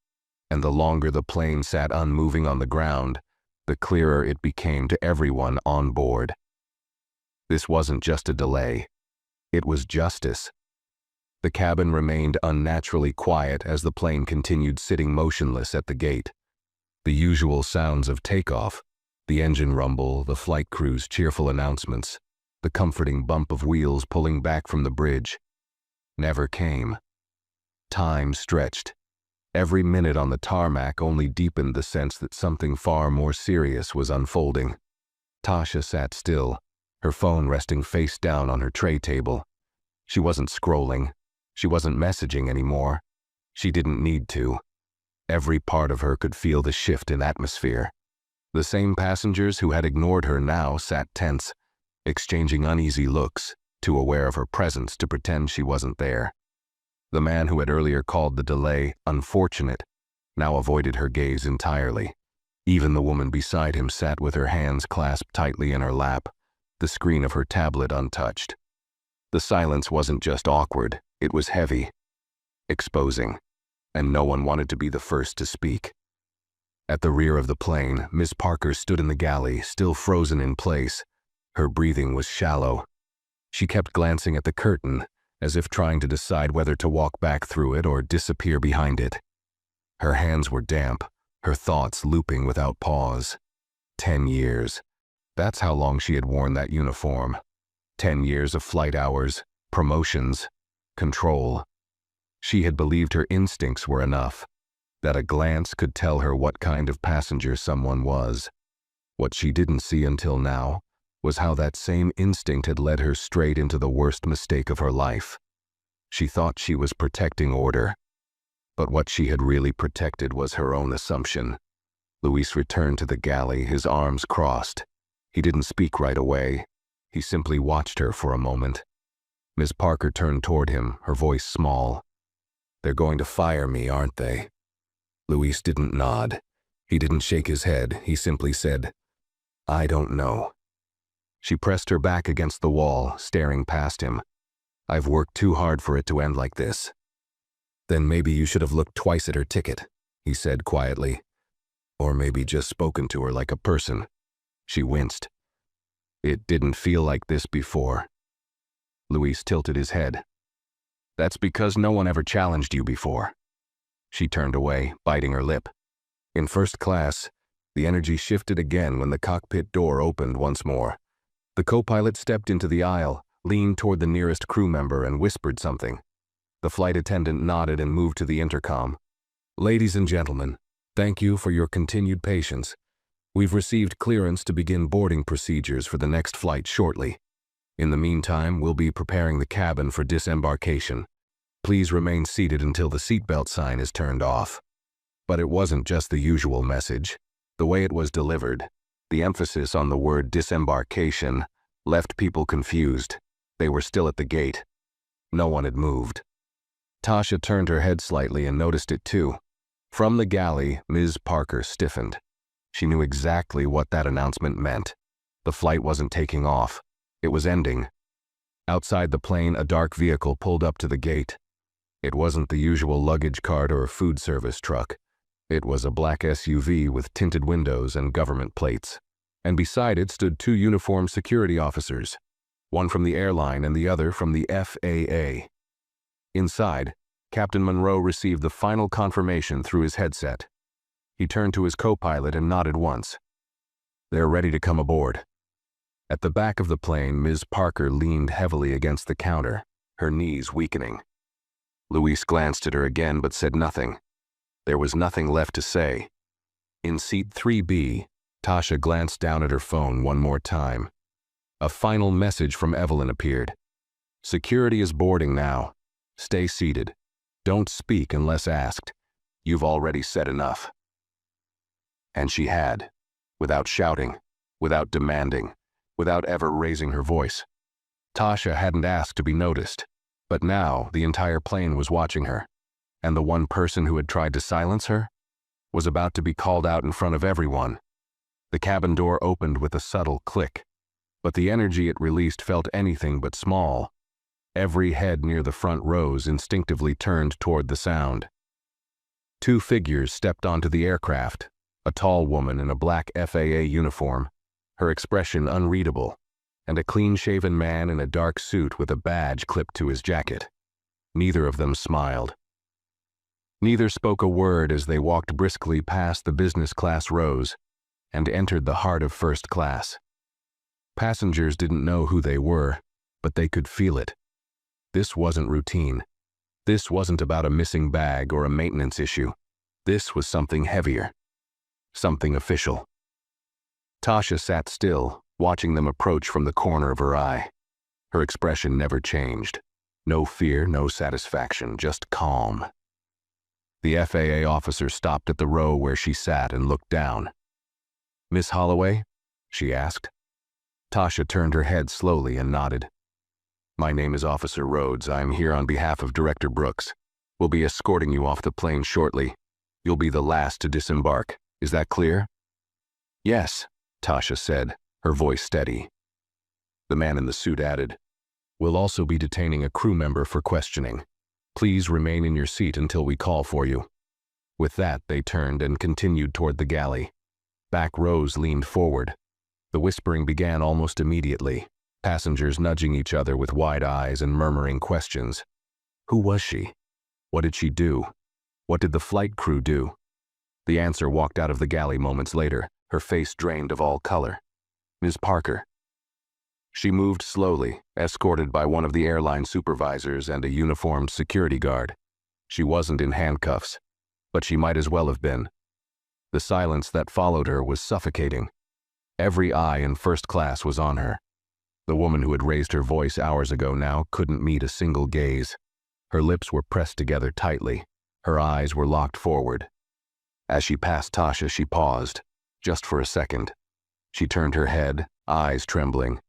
And the longer the plane sat unmoving on the ground, the clearer it became to everyone on board. This wasn't just a delay. It was justice. The cabin remained unnaturally quiet as the plane continued sitting motionless at the gate. The usual sounds of takeoff, the engine rumble, the flight crew's cheerful announcements, the comforting bump of wheels pulling back from the bridge, never came. Time stretched. Every minute on the tarmac only deepened the sense that something far more serious was unfolding. Tasha sat still, her phone resting face down on her tray table. She wasn't scrolling. She wasn't messaging anymore. She didn't need to. Every part of her could feel the shift in atmosphere. The same passengers who had ignored her now sat tense, exchanging uneasy looks, too aware of her presence to pretend she wasn't there. The man who had earlier called the delay unfortunate now avoided her gaze entirely. Even the woman beside him sat with her hands clasped tightly in her lap, the screen of her tablet untouched. The silence wasn't just awkward, it was heavy, exposing, and no one wanted to be the first to speak. At the rear of the plane, Miss Parker stood in the galley, still frozen in place. Her breathing was shallow. She kept glancing at the curtain, as if trying to decide whether to walk back through it or disappear behind it. Her hands were damp, her thoughts looping without pause. 10 years. That's how long she had worn that uniform. 10 years of flight hours, promotions, control. She had believed her instincts were enough, that a glance could tell her what kind of passenger someone was. What she didn't see until now was how that same instinct had led her straight into the worst mistake of her life. She thought she was protecting order, but what she had really protected was her own assumption. Luis returned to the galley, his arms crossed. He didn't speak right away. He simply watched her for a moment. Miss Parker turned toward him, her voice small. "They're going to fire me, aren't they?" Luis didn't nod. He didn't shake his head. He simply said, "I don't know." She pressed her back against the wall, staring past him. "I've worked too hard for it to end like this." "Then maybe you should have looked twice at her ticket," he said quietly. "Or maybe just spoken to her like a person." She winced. "It didn't feel like this before." Luis tilted his head. "That's because no one ever challenged you before." She turned away, biting her lip. In first class, the energy shifted again when the cockpit door opened once more. The co-pilot stepped into the aisle, leaned toward the nearest crew member and whispered something. The flight attendant nodded and moved to the intercom. "Ladies and gentlemen, thank you for your continued patience. We've received clearance to begin boarding procedures for the next flight shortly. In the meantime, we'll be preparing the cabin for disembarkation. Please remain seated until the seatbelt sign is turned off." But it wasn't just the usual message. The way it was delivered, the emphasis on the word disembarkation, left people confused. They were still at the gate. No one had moved. Tasha turned her head slightly and noticed it too. From the galley, Ms. Parker stiffened. She knew exactly what that announcement meant. The flight wasn't taking off. It was ending. Outside the plane, a dark vehicle pulled up to the gate. It wasn't the usual luggage cart or food service truck. It was a black SUV with tinted windows and government plates. And beside it stood 2 uniformed security officers, one from the airline and the other from the FAA. Inside, Captain Monroe received the final confirmation through his headset. He turned to his co-pilot and nodded once. "They're ready to come aboard." At the back of the plane, Ms. Parker leaned heavily against the counter, her knees weakening. Luis glanced at her again but said nothing. There was nothing left to say. In seat 3B, Tasha glanced down at her phone one more time. A final message from Evelyn appeared. "Security is boarding now. Stay seated. Don't speak unless asked. You've already said enough." And she had, without shouting, without demanding, without ever raising her voice. Tasha hadn't asked to be noticed, but now the entire plane was watching her, and the one person who had tried to silence her was about to be called out in front of everyone. The cabin door opened with a subtle click, but the energy it released felt anything but small. Every head near the front rows instinctively turned toward the sound. 2 figures stepped onto the aircraft, a tall woman in a black FAA uniform, her expression unreadable, and a clean-shaven man in a dark suit with a badge clipped to his jacket. Neither of them smiled. Neither spoke a word as they walked briskly past the business class rows and entered the heart of first class. Passengers didn't know who they were, but they could feel it. This wasn't routine. This wasn't about a missing bag or a maintenance issue. This was something heavier. Something official. Tasha sat still, watching them approach from the corner of her eye. Her expression never changed. No fear, no satisfaction, just calm. The FAA officer stopped at the row where she sat and looked down. "Miss Holloway?" she asked. Tasha turned her head slowly and nodded. "My name is Officer Rhodes. I'm here on behalf of Director Brooks. We'll be escorting you off the plane shortly. You'll be the last to disembark. Is that clear?" "Yes," Tasha said, her voice steady. The man in the suit added, "We'll also be detaining a crew member for questioning. Please remain in your seat until we call for you." With that, they turned and continued toward the galley. Back rows leaned forward. The whispering began almost immediately, passengers nudging each other with wide eyes and murmuring questions. Who was she? What did she do? What did the flight crew do? The answer walked out of the galley moments later, her face drained of all color. "Ms. Parker." She moved slowly, escorted by one of the airline supervisors and a uniformed security guard. She wasn't in handcuffs, but she might as well have been. The silence that followed her was suffocating. Every eye in first class was on her. The woman who had raised her voice hours ago now couldn't meet a single gaze. Her lips were pressed together tightly. Her eyes were locked forward. As she passed Tasha, she paused, just for a second. She turned her head, eyes trembling,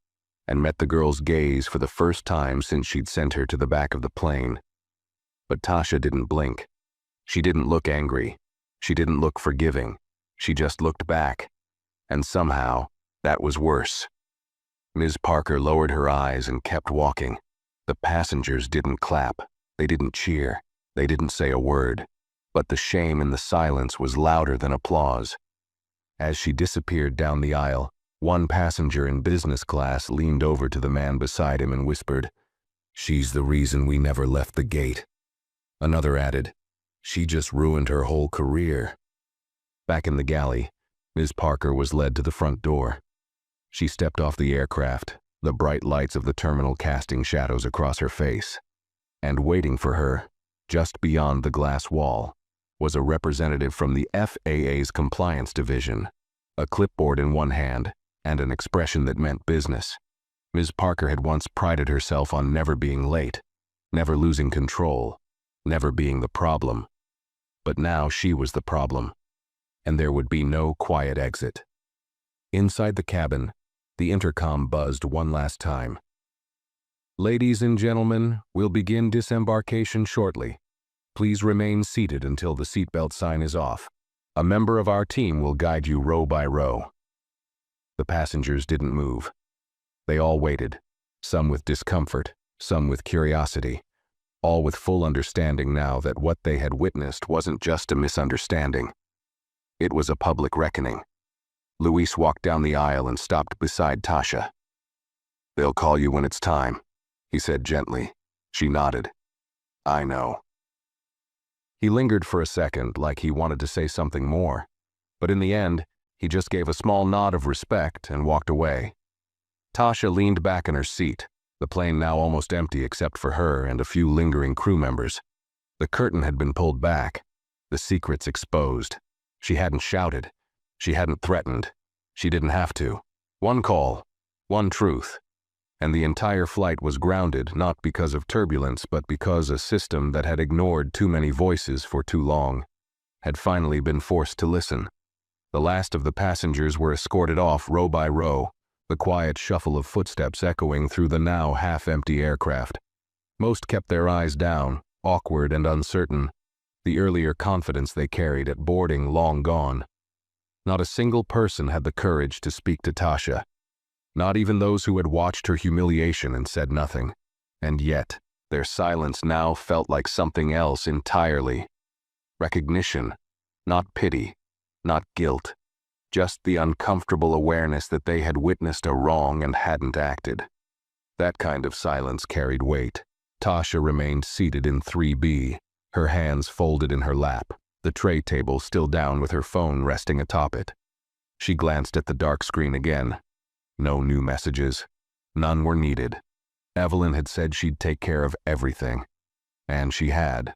and met the girl's gaze for the first time since she'd sent her to the back of the plane. But Tasha didn't blink. She didn't look angry. She didn't look forgiving. She just looked back. And somehow, that was worse. Ms. Parker lowered her eyes and kept walking. The passengers didn't clap. They didn't cheer. They didn't say a word. But the shame in the silence was louder than applause. As she disappeared down the aisle, one passenger in business class leaned over to the man beside him and whispered, "She's the reason we never left the gate." Another added, "She just ruined her whole career." Back in the galley, Ms. Parker was led to the front door. She stepped off the aircraft, the bright lights of the terminal casting shadows across her face. And waiting for her, just beyond the glass wall, was a representative from the FAA's compliance division, a clipboard in one hand and an expression that meant business. Ms. Parker had once prided herself on never being late, never losing control, never being the problem. But now she was the problem, and there would be no quiet exit. Inside the cabin, the intercom buzzed one last time. "Ladies and gentlemen, we'll begin disembarkation shortly. Please remain seated until the seatbelt sign is off. A member of our team will guide you row by row." The passengers didn't move. They all waited, some with discomfort, some with curiosity, all with full understanding now that what they had witnessed wasn't just a misunderstanding. It was a public reckoning. Luis walked down the aisle and stopped beside Tasha. "They'll call you when it's time," he said gently. She nodded. "I know." He lingered for a second, like he wanted to say something more, but in the end, he just gave a small nod of respect and walked away. Tasha leaned back in her seat, the plane now almost empty except for her and a few lingering crew members. The curtain had been pulled back, the secrets exposed. She hadn't shouted. She hadn't threatened. She didn't have to. One call, one truth. And the entire flight was grounded not because of turbulence but because a system that had ignored too many voices for too long had finally been forced to listen. The last of the passengers were escorted off row by row, the quiet shuffle of footsteps echoing through the now half-empty aircraft. Most kept their eyes down, awkward and uncertain, the earlier confidence they carried at boarding long gone. Not a single person had the courage to speak to Tasha, not even those who had watched her humiliation and said nothing. And yet, their silence now felt like something else entirely. Recognition, not pity, not guilt, just the uncomfortable awareness that they had witnessed a wrong and hadn't acted. That kind of silence carried weight. Tasha remained seated in 3B, her hands folded in her lap, the tray table still down with her phone resting atop it. She glanced at the dark screen again. No new messages. None were needed. Evelyn had said she'd take care of everything. And she had.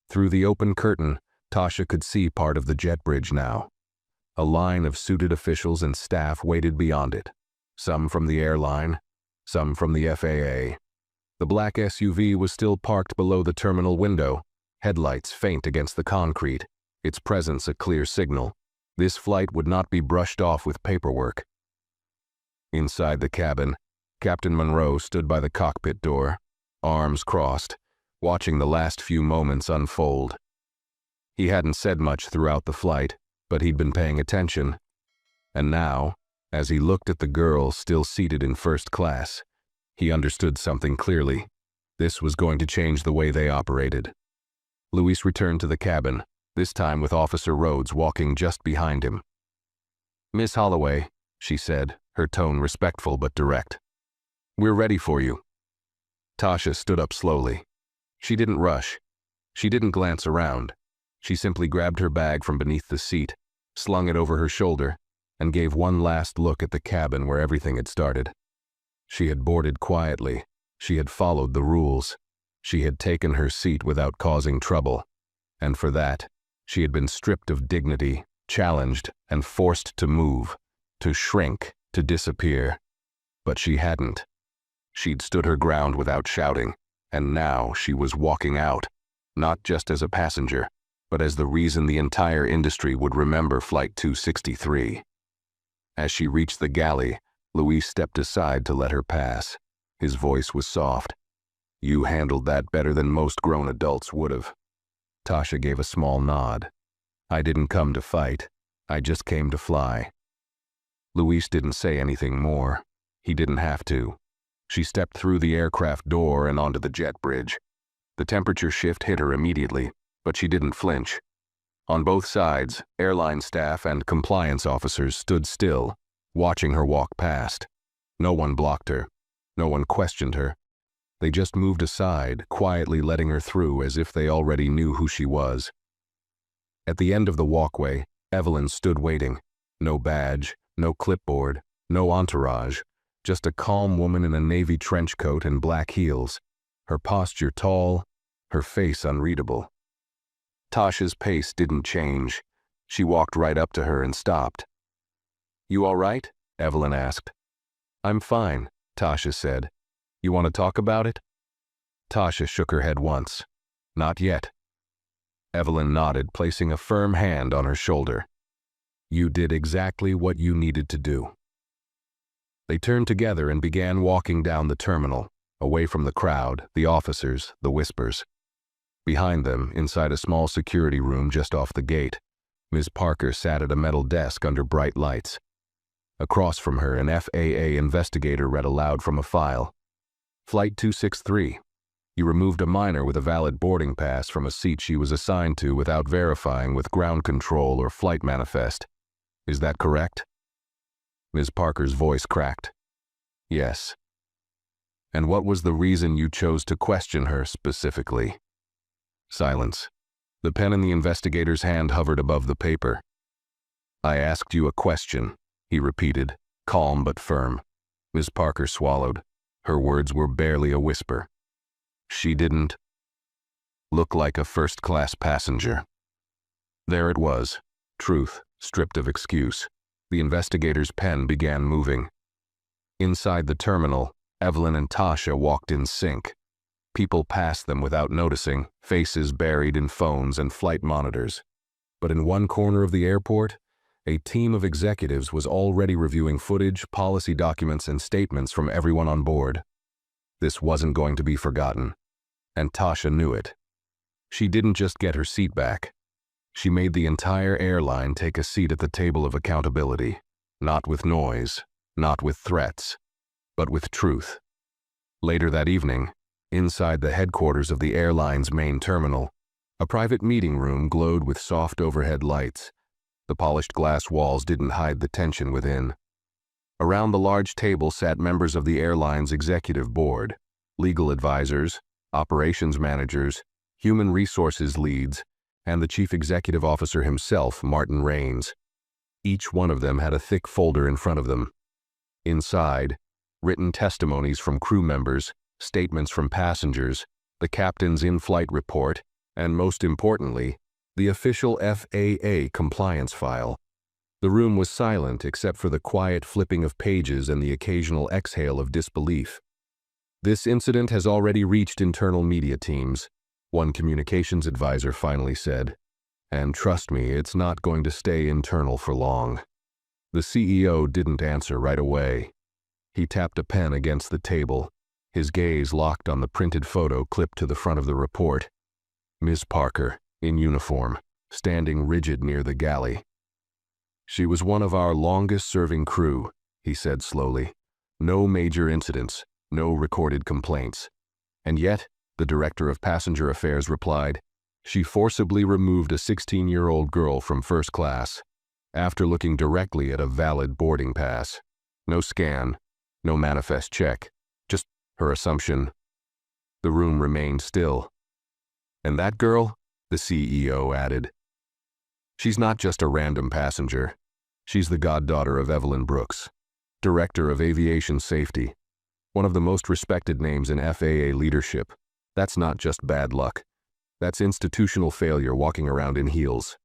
Through the open curtain, Tasha could see part of the jet bridge now. A line of suited officials and staff waited beyond it. Some from the airline, some from the FAA. The black SUV was still parked below the terminal window, headlights faint against the concrete, its presence a clear signal. This flight would not be brushed off with paperwork. Inside the cabin, Captain Monroe stood by the cockpit door, arms crossed, watching the last few moments unfold. He hadn't said much throughout the flight, but he'd been paying attention. And now, as he looked at the girl still seated in first class, he understood something clearly. This was going to change the way they operated. Luis returned to the cabin, this time with Officer Rhodes walking just behind him. "Miss Holloway," she said, her tone respectful but direct. "We're ready for you." Tasha stood up slowly. She didn't rush. She didn't glance around. She simply grabbed her bag from beneath the seat, slung it over her shoulder, and gave one last look at the cabin where everything had started. She had boarded quietly. She had followed the rules. She had taken her seat without causing trouble. And for that, she had been stripped of dignity, challenged, and forced to move, to shrink, to disappear. But she hadn't. She'd stood her ground without shouting, and now she was walking out, not just as a passenger, but as the reason the entire industry would remember Flight 263. As she reached the galley, Luis stepped aside to let her pass. His voice was soft. "You handled that better than most grown adults would have." Tasha gave a small nod. "I didn't come to fight. I just came to fly." Luis didn't say anything more. He didn't have to. She stepped through the aircraft door and onto the jet bridge. The temperature shift hit her immediately, but she didn't flinch. On both sides, airline staff and compliance officers stood still, watching her walk past. No one blocked her. No one questioned her. They just moved aside, quietly letting her through as if they already knew who she was. At the end of the walkway, Evelyn stood waiting. No badge, no clipboard, no entourage, just a calm woman in a navy trench coat and black heels, her posture tall, her face unreadable. Tasha's pace didn't change. She walked right up to her and stopped. "You all right?" Evelyn asked. "I'm fine," Tasha said. "You want to talk about it?" Tasha shook her head once. "Not yet." Evelyn nodded, placing a firm hand on her shoulder. "You did exactly what you needed to do." They turned together and began walking down the terminal, away from the crowd, the officers, the whispers. Behind them, inside a small security room just off the gate, Ms. Parker sat at a metal desk under bright lights. Across from her, an FAA investigator read aloud from a file. "Flight 263. You removed a minor with a valid boarding pass from a seat she was assigned to without verifying with ground control or flight manifest. Is that correct?" Ms. Parker's voice cracked. "Yes." "And what was the reason you chose to question her specifically?" Silence. The pen in the investigator's hand hovered above the paper. "I asked you a question," he repeated, calm but firm. Ms. Parker swallowed. Her words were barely a whisper. "She didn't look like a first-class passenger." There it was, truth, stripped of excuse. The investigator's pen began moving. Inside the terminal, Evelyn and Tasha walked in sync. People passed them without noticing, faces buried in phones and flight monitors. But in one corner of the airport, a team of executives was already reviewing footage, policy documents, and statements from everyone on board. This wasn't going to be forgotten, and Tasha knew it. She didn't just get her seat back. She made the entire airline take a seat at the table of accountability, not with noise, not with threats, but with truth. Later that evening, inside the headquarters of the airline's main terminal, a private meeting room glowed with soft overhead lights. The polished glass walls didn't hide the tension within. Around the large table sat members of the airline's executive board, legal advisors, operations managers, human resources leads, and the chief executive officer himself, Martin Raines. Each one of them had a thick folder in front of them. Inside, written testimonies from crew members, statements from passengers, the captain's in-flight report, and most importantly, the official FAA compliance file. The room was silent except for the quiet flipping of pages and the occasional exhale of disbelief. "This incident has already reached internal media teams," one communications advisor finally said. "And trust me, it's not going to stay internal for long." The CEO didn't answer right away. He tapped a pen against the table, his gaze locked on the printed photo clipped to the front of the report. Ms. Parker, in uniform, standing rigid near the galley. "She was one of our longest-serving crew," he said slowly. "No major incidents, no recorded complaints. And yet," the director of passenger affairs replied, "she forcibly removed a 16-year-old girl from first class, after looking directly at a valid boarding pass. No scan, no manifest check, just her assumption." The room remained still. "And that girl?" the CEO added. "She's not just a random passenger. She's the goddaughter of Evelyn Brooks, Director of Aviation Safety, one of the most respected names in FAA leadership. That's not just bad luck. That's institutional failure walking around in heels."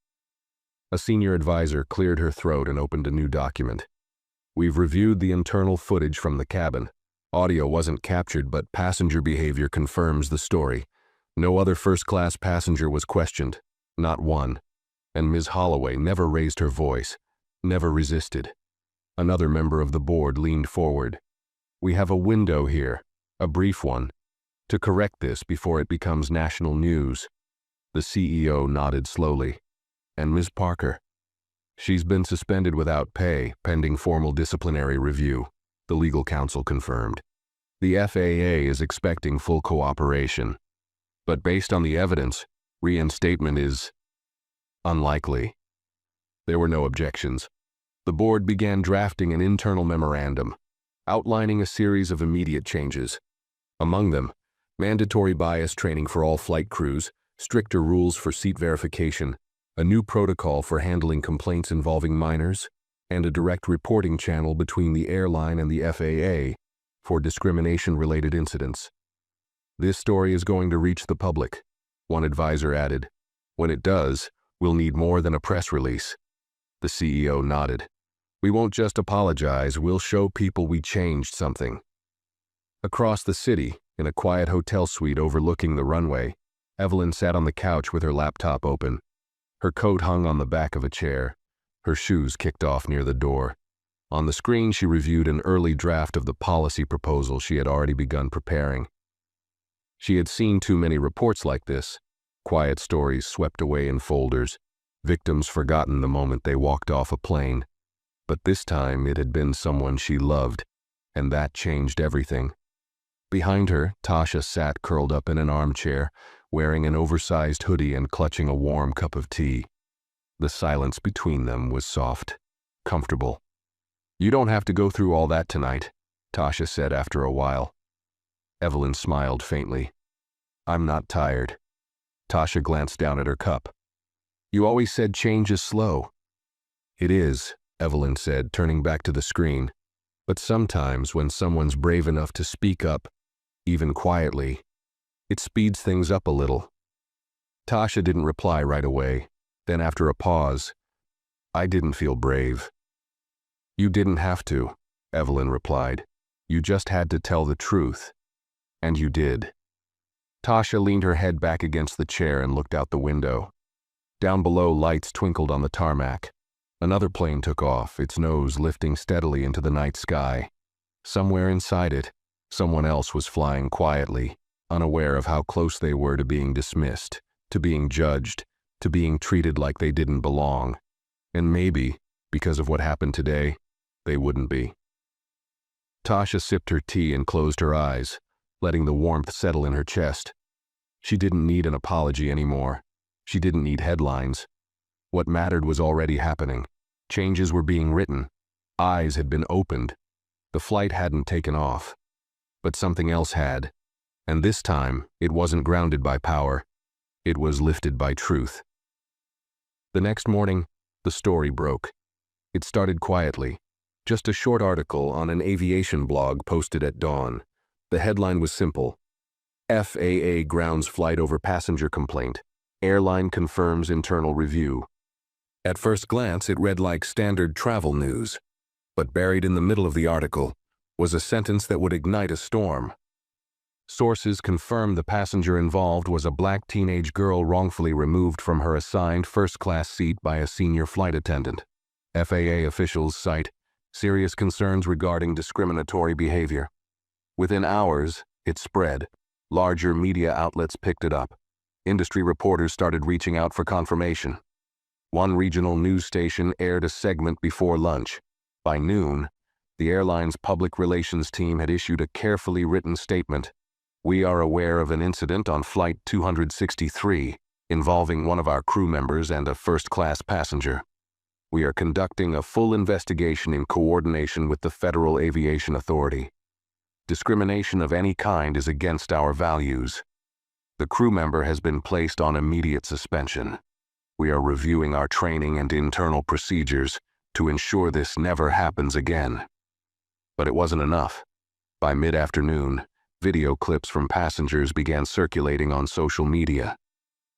A senior advisor cleared her throat and opened a new document. "We've reviewed the internal footage from the cabin. Audio wasn't captured, but passenger behavior confirms the story. No other first-class passenger was questioned, not one. And Ms. Holloway never raised her voice, never resisted." Another member of the board leaned forward. "We have a window here, a brief one, to correct this before it becomes national news." The CEO nodded slowly. "And Ms. Parker?" "She's been suspended without pay, pending formal disciplinary review," the legal counsel confirmed. "The FAA is expecting full cooperation. But based on the evidence, reinstatement is unlikely." There were no objections. The board began drafting an internal memorandum, outlining a series of immediate changes. Among them, mandatory bias training for all flight crews, stricter rules for seat verification, a new protocol for handling complaints involving minors, and a direct reporting channel between the airline and the FAA for discrimination-related incidents. "This story is going to reach the public," one advisor added. "When it does, we'll need more than a press release." The CEO nodded. "We won't just apologize, we'll show people we changed something." Across the city, in a quiet hotel suite overlooking the runway, Evelyn sat on the couch with her laptop open. Her coat hung on the back of a chair, her shoes kicked off near the door. On the screen, she reviewed an early draft of the policy proposal she had already begun preparing. She had seen too many reports like this, quiet stories swept away in folders, victims forgotten the moment they walked off a plane. But this time it had been someone she loved, and that changed everything. Behind her, Tasha sat curled up in an armchair, wearing an oversized hoodie and clutching a warm cup of tea. The silence between them was soft, comfortable. "You don't have to go through all that tonight," Tasha said after a while. Evelyn smiled faintly. "I'm not tired." Tasha glanced down at her cup. "You always said change is slow." "It is," Evelyn said, turning back to the screen. "But sometimes when someone's brave enough to speak up, even quietly, it speeds things up a little." Tasha didn't reply right away. Then after a pause, "I didn't feel brave." "You didn't have to," Evelyn replied. "You just had to tell the truth. And you did." Tasha leaned her head back against the chair and looked out the window. Down below, lights twinkled on the tarmac. Another plane took off, its nose lifting steadily into the night sky. Somewhere inside it, someone else was flying quietly, unaware of how close they were to being dismissed, to being judged, to being treated like they didn't belong. And maybe, because of what happened today, they wouldn't be. Tasha sipped her tea and closed her eyes, letting the warmth settle in her chest. She didn't need an apology anymore. She didn't need headlines. What mattered was already happening. Changes were being written. Eyes had been opened. The flight hadn't taken off. But something else had. And this time, it wasn't grounded by power. It was lifted by truth. The next morning, the story broke. It started quietly. Just a short article on an aviation blog posted at dawn. The headline was simple: FAA grounds flight over passenger complaint. Airline confirms internal review. At first glance, it read like standard travel news, but buried in the middle of the article was a sentence that would ignite a storm. Sources confirmed the passenger involved was a black teenage girl wrongfully removed from her assigned first-class seat by a senior flight attendant. FAA officials cite serious concerns regarding discriminatory behavior. Within hours, it spread. Larger media outlets picked it up. Industry reporters started reaching out for confirmation. One regional news station aired a segment before lunch. By noon, the airline's public relations team had issued a carefully written statement. We are aware of an incident on Flight 263 involving one of our crew members and a first-class passenger. We are conducting a full investigation in coordination with the Federal Aviation Authority. Discrimination of any kind is against our values. The crew member has been placed on immediate suspension. We are reviewing our training and internal procedures to ensure this never happens again. But it wasn't enough. By mid-afternoon, video clips from passengers began circulating on social media.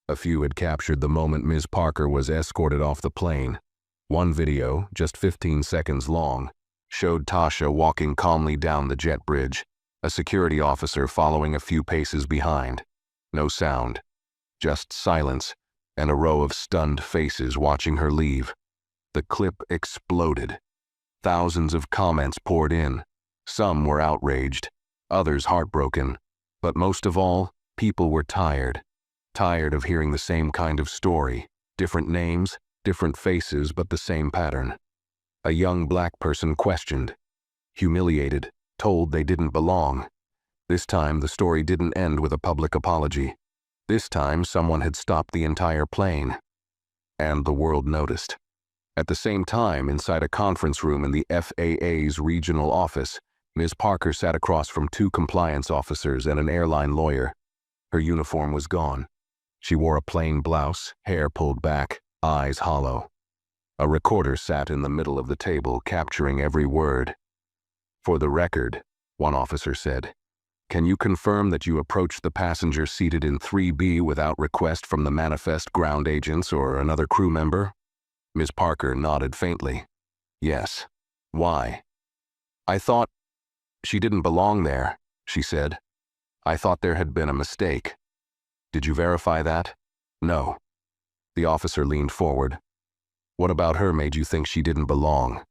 A few had captured the moment Ms. Parker was escorted off the plane. One video, just 15 seconds long, showed Tasha walking calmly down the jet bridge, a security officer following a few paces behind. No sound, just silence and a row of stunned faces watching her leave. The clip exploded. Thousands of comments poured in. Some were outraged, others heartbroken, but most of all, people were tired. Tired of hearing the same kind of story. Different names, different faces, but the same pattern. A young black person questioned, humiliated, told they didn't belong. This time, the story didn't end with a public apology. This time, someone had stopped the entire plane. And the world noticed. At the same time, inside a conference room in the FAA's regional office, Ms. Parker sat across from two compliance officers and an airline lawyer. Her uniform was gone. She wore a plain blouse, hair pulled back, eyes hollow. A recorder sat in the middle of the table, capturing every word. For the record, one officer said, can you confirm that you approached the passenger seated in 3B without request from the manifest ground agents or another crew member? Ms. Parker nodded faintly. Yes. Why? I thought she didn't belong there, she said. I thought there had been a mistake. Did you verify that? No. The officer leaned forward. What about her made you think she didn't belong?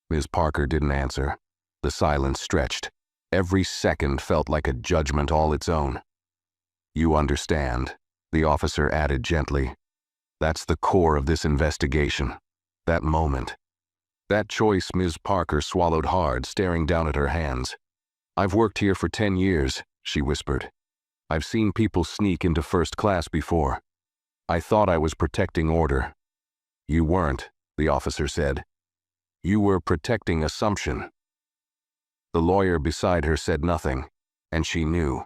Ms. Parker didn't answer. The silence stretched. Every second felt like a judgment all its own. You understand, the officer added gently. That's the core of this investigation. That moment. That choice. Ms. Parker swallowed hard, staring down at her hands. I've worked here for 10 years, she whispered. I've seen people sneak into first class before. I thought I was protecting order. You weren't, the officer said. You were protecting assumption. The lawyer beside her said nothing, and she knew.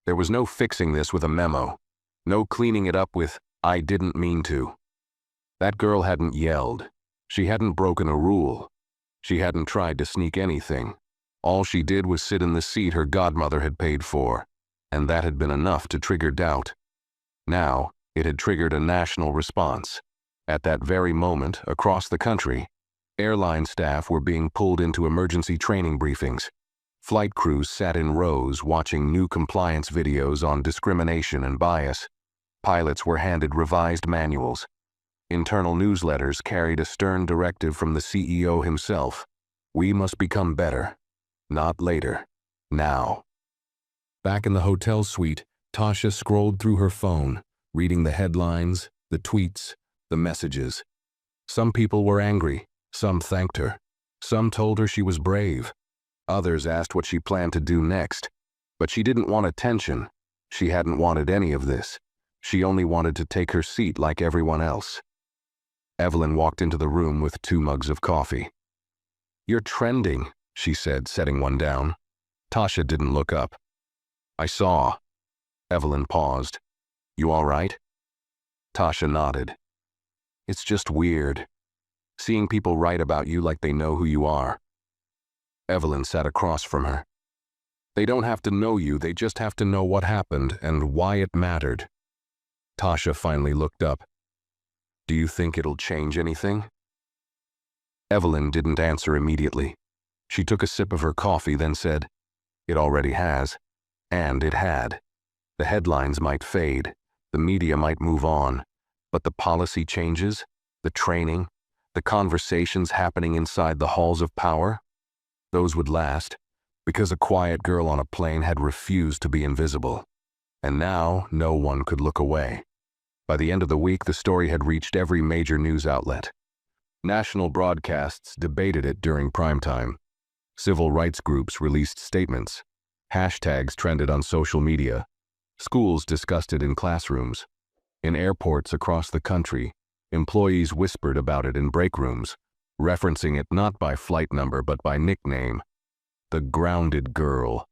There was no fixing this with a memo. No cleaning it up with, I didn't mean to. That girl hadn't yelled. She hadn't broken a rule. She hadn't tried to sneak anything. All she did was sit in the seat her godmother had paid for, and that had been enough to trigger doubt. Now, it had triggered a national response. At that very moment, across the country, airline staff were being pulled into emergency training briefings. Flight crews sat in rows watching new compliance videos on discrimination and bias. Pilots were handed revised manuals. Internal newsletters carried a stern directive from the CEO himself. We must become better. Not later. Now. Back in the hotel suite, Tasha scrolled through her phone, reading the headlines, the tweets, the messages. Some people were angry. Some thanked her. Some told her she was brave. Others asked what she planned to do next. But she didn't want attention. She hadn't wanted any of this. She only wanted to take her seat like everyone else. Evelyn walked into the room with 2 mugs of coffee. You're trending, she said, setting one down. Tasha didn't look up. I saw. Evelyn paused. You all right? Tasha nodded. It's just weird. Seeing people write about you like they know who you are. Evelyn sat across from her. They don't have to know you, they just have to know what happened and why it mattered. Tasha finally looked up. Do you think it'll change anything? Evelyn didn't answer immediately. She took a sip of her coffee, then said, It already has. And it had. The headlines might fade, the media might move on, but the policy changes, the training, the conversations happening inside the halls of power, those would last, because a quiet girl on a plane had refused to be invisible. And now no one could look away. By the end of the week, the story had reached every major news outlet. National broadcasts debated it during primetime. Civil rights groups released statements. Hashtags trended on social media. Schools discussed it in classrooms. In airports across the country, employees whispered about it in break rooms, referencing it not by flight number but by nickname. The grounded girl.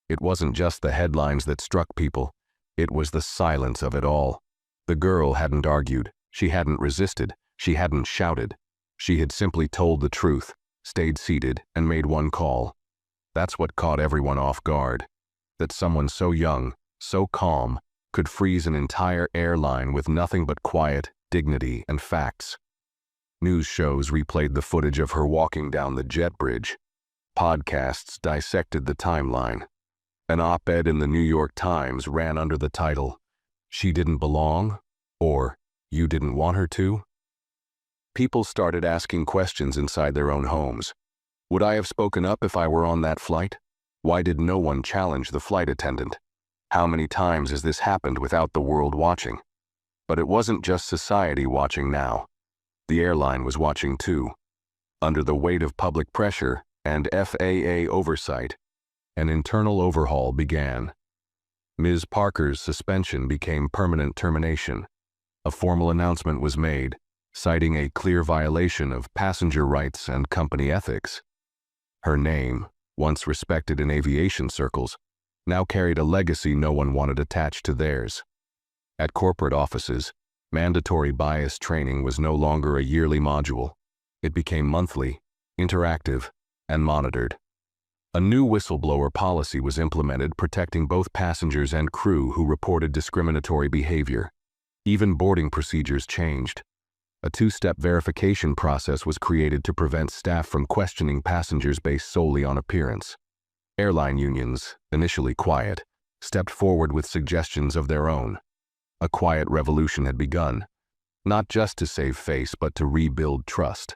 It wasn't just the headlines that struck people. It was the silence of it all. The girl hadn't argued. She hadn't resisted. She hadn't shouted. She had simply told the truth, stayed seated, and made one call. That's what caught everyone off guard. That someone so young, so calm, could freeze an entire airline with nothing but quiet, dignity, and facts. News shows replayed the footage of her walking down the jet bridge. Podcasts dissected the timeline. An op-ed in the New York Times ran under the title, She Didn't Belong, or You Didn't Want Her to? People started asking questions inside their own homes. Would I have spoken up if I were on that flight? Why did no one challenge the flight attendant? How many times has this happened without the world watching? But it wasn't just society watching now. The airline was watching too. Under the weight of public pressure and FAA oversight, an internal overhaul began. Ms. Parker's suspension became permanent termination. A formal announcement was made, citing a clear violation of passenger rights and company ethics. Her name, once respected in aviation circles, now carried a legacy no one wanted attached to theirs. At corporate offices, mandatory bias training was no longer a yearly module. It became monthly, interactive, and monitored. A new whistleblower policy was implemented protecting both passengers and crew who reported discriminatory behavior. Even boarding procedures changed. A two-step verification process was created to prevent staff from questioning passengers based solely on appearance. Airline unions, initially quiet, stepped forward with suggestions of their own. A quiet revolution had begun, not just to save face but to rebuild trust.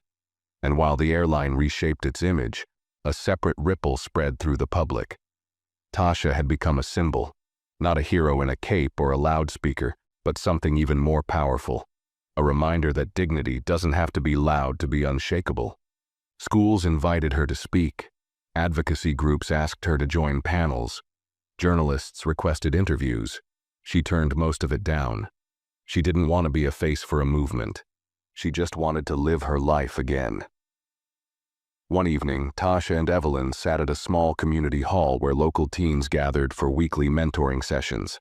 And while the airline reshaped its image, a separate ripple spread through the public. Tasha had become a symbol, not a hero in a cape or a loudspeaker, but something even more powerful. A reminder that dignity doesn't have to be loud to be unshakable. Schools invited her to speak. Advocacy groups asked her to join panels. Journalists requested interviews. She turned most of it down. She didn't want to be a face for a movement. She just wanted to live her life again. One evening, Tasha and Evelyn sat at a small community hall where local teens gathered for weekly mentoring sessions.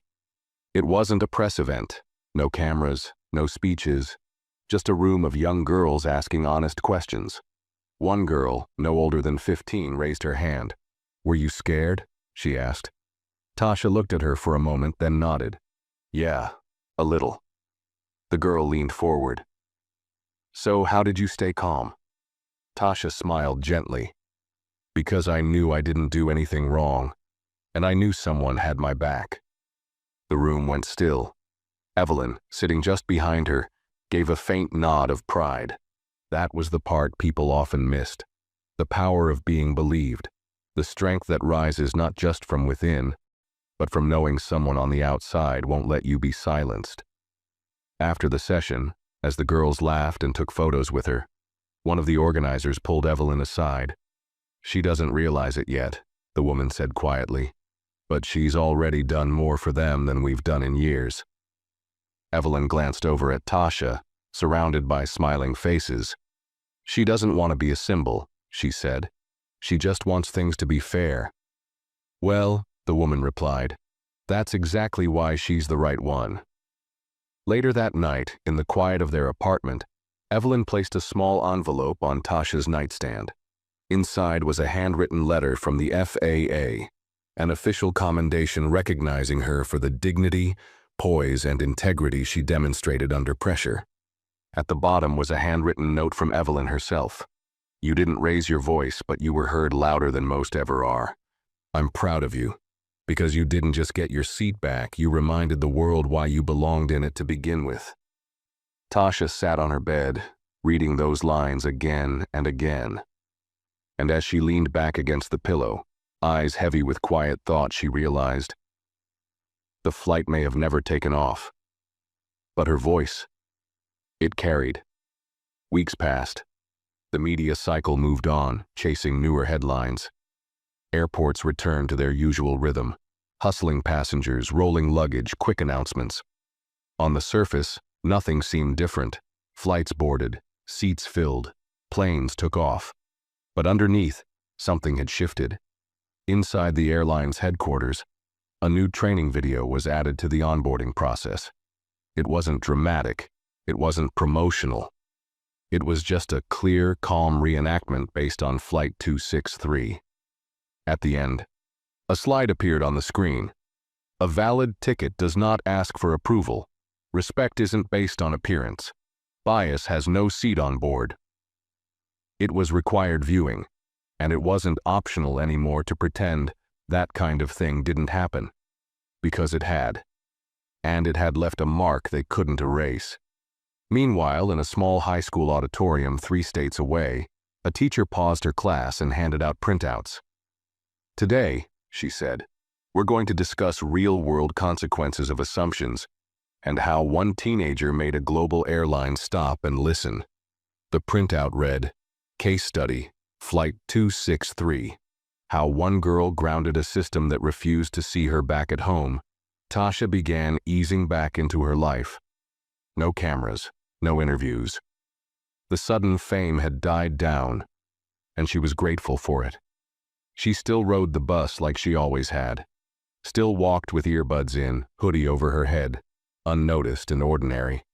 It wasn't a press event. No cameras, no speeches, just a room of young girls asking honest questions. One girl, no older than 15, raised her hand. "Were you scared?" she asked. Tasha looked at her for a moment, then nodded. "Yeah, a little." The girl leaned forward. "So how did you stay calm?" Tasha smiled gently. "Because I knew I didn't do anything wrong, and I knew someone had my back." The room went still. Evelyn, sitting just behind her, gave a faint nod of pride. That was the part people often missed. The power of being believed. The strength that rises not just from within, but from knowing someone on the outside won't let you be silenced. After the session, as the girls laughed and took photos with her, one of the organizers pulled Evelyn aside. "She doesn't realize it yet," the woman said quietly, "but she's already done more for them than we've done in years." Evelyn glanced over at Tasha, surrounded by smiling faces. "She doesn't want to be a symbol," she said. "She just wants things to be fair." "Well," the woman replied, "that's exactly why she's the right one." Later that night, in the quiet of their apartment, Evelyn placed a small envelope on Tasha's nightstand. Inside was a handwritten letter from the FAA, an official commendation recognizing her for the dignity, poise, and integrity she demonstrated under pressure. At the bottom was a handwritten note from Evelyn herself. "You didn't raise your voice, but you were heard louder than most ever are. I'm proud of you. Because you didn't just get your seat back, you reminded the world why you belonged in it to begin with." Tasha sat on her bed, reading those lines again and again. And as she leaned back against the pillow, eyes heavy with quiet thought, she realized the flight may have never taken off. But her voice, it carried. Weeks passed. The media cycle moved on, chasing newer headlines. Airports returned to their usual rhythm, hustling passengers, rolling luggage, quick announcements. On the surface, nothing seemed different. Flights boarded, seats filled, planes took off. But underneath, something had shifted. Inside the airline's headquarters, a new training video was added to the onboarding process. It wasn't dramatic. It wasn't promotional. It was just a clear, calm reenactment based on Flight 263. At the end, a slide appeared on the screen. "A valid ticket does not ask for approval. Respect isn't based on appearance. Bias has no seat on board." It was required viewing, and it wasn't optional anymore to pretend that kind of thing didn't happen. Because it had. And it had left a mark they couldn't erase. Meanwhile, in a small high school auditorium 3 states away, a teacher paused her class and handed out printouts. "Today," she said, "we're going to discuss real-world consequences of assumptions and how one teenager made a global airline stop and listen." The printout read, "Case Study, Flight 263, How One Girl Grounded a System That Refused to See Her Back at Home." Tasha began easing back into her life. No cameras, no interviews. The sudden fame had died down, and she was grateful for it. She still rode the bus like she always had, still walked with earbuds in, hoodie over her head, unnoticed and ordinary.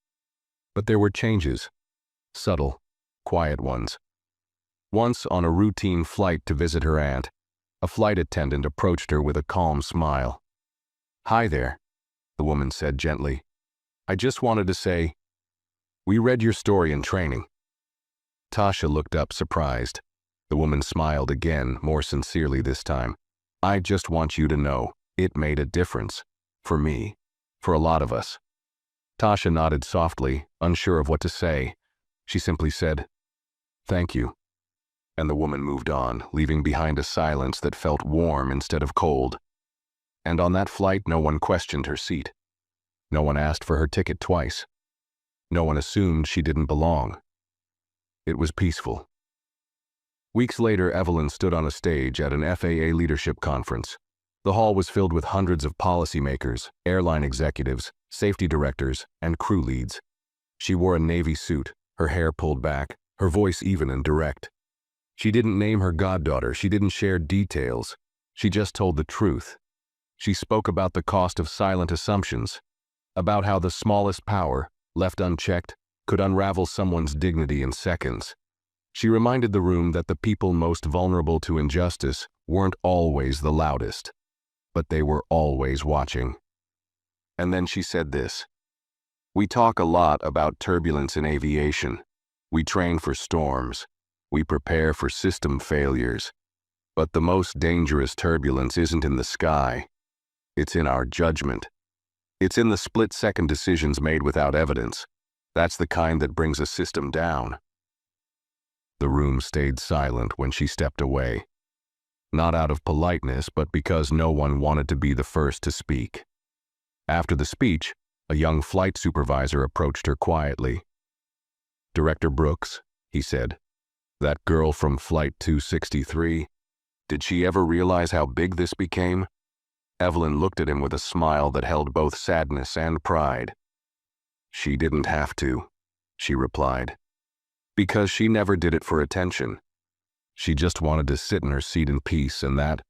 But there were changes, subtle, quiet ones. Once on a routine flight to visit her aunt, a flight attendant approached her with a calm smile. "Hi there," the woman said gently. "I just wanted to say, we read your story in training." Tasha looked up surprised. The woman smiled again, more sincerely this time. "I just want you to know, it made a difference. For me. For a lot of us." Tasha nodded softly, unsure of what to say. She simply said, "Thank you." And the woman moved on, leaving behind a silence that felt warm instead of cold. And on that flight, no one questioned her seat. No one asked for her ticket twice. No one assumed she didn't belong. It was peaceful. Weeks later, Evelyn stood on a stage at an FAA leadership conference. The hall was filled with hundreds of policymakers, airline executives, safety directors, and crew leads. She wore a navy suit, her hair pulled back, her voice even and direct. She didn't name her goddaughter, she didn't share details. She just told the truth. She spoke about the cost of silent assumptions, about how the smallest power, left unchecked, could unravel someone's dignity in seconds. She reminded the room that the people most vulnerable to injustice weren't always the loudest, but they were always watching. And then she said this: "We talk a lot about turbulence in aviation. We train for storms. We prepare for system failures. But the most dangerous turbulence isn't in the sky. It's in our judgment. It's in the split-second decisions made without evidence. That's the kind that brings a system down." The room stayed silent when she stepped away. Not out of politeness, but because no one wanted to be the first to speak. After the speech, a young flight supervisor approached her quietly. "Director Brooks," he said, "that girl from Flight 263, did she ever realize how big this became?" Evelyn looked at him with a smile that held both sadness and pride. "She didn't have to," she replied, "because she never did it for attention. She just wanted to sit in her seat in peace, and that,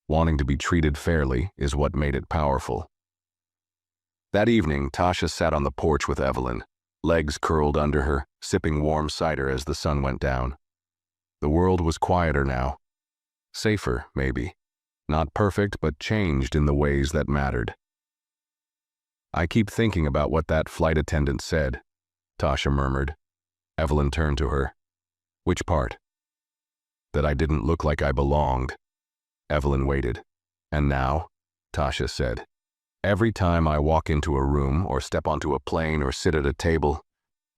wanting to be treated fairly, is what made it powerful." That evening, Tasha sat on the porch with Evelyn, legs curled under her, sipping warm cider as the sun went down. The world was quieter now. Safer, maybe. Not perfect, but changed in the ways that mattered. "I keep thinking about what that flight attendant said," Tasha murmured. Evelyn turned to her. "Which part?" "That I didn't look like I belonged." Evelyn waited. "And now?" Tasha said. "Every time I walk into a room or step onto a plane or sit at a table,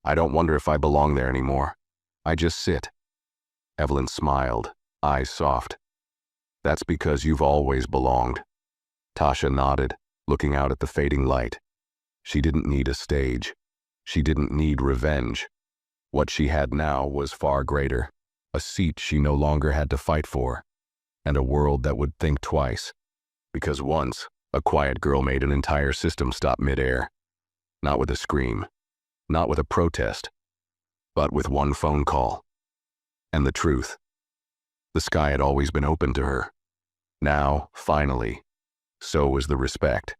I don't wonder if I belong there anymore. I just sit." Evelyn smiled, eyes soft. "That's because you've always belonged." Tasha nodded, looking out at the fading light. She didn't need a stage. She didn't need revenge. What she had now was far greater. A seat she no longer had to fight for, and a world that would think twice. Because once, a quiet girl made an entire system stop midair. Not with a scream, not with a protest, but with one phone call. And the truth. The sky had always been open to her. Now, finally, so was the respect.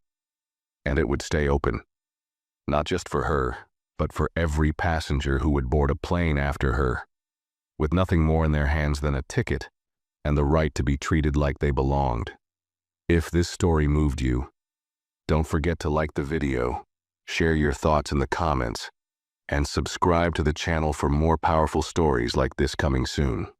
And it would stay open. Not just for her, but for every passenger who would board a plane after her, with nothing more in their hands than a ticket and the right to be treated like they belonged. If this story moved you, don't forget to like the video, share your thoughts in the comments, and subscribe to the channel for more powerful stories like this coming soon.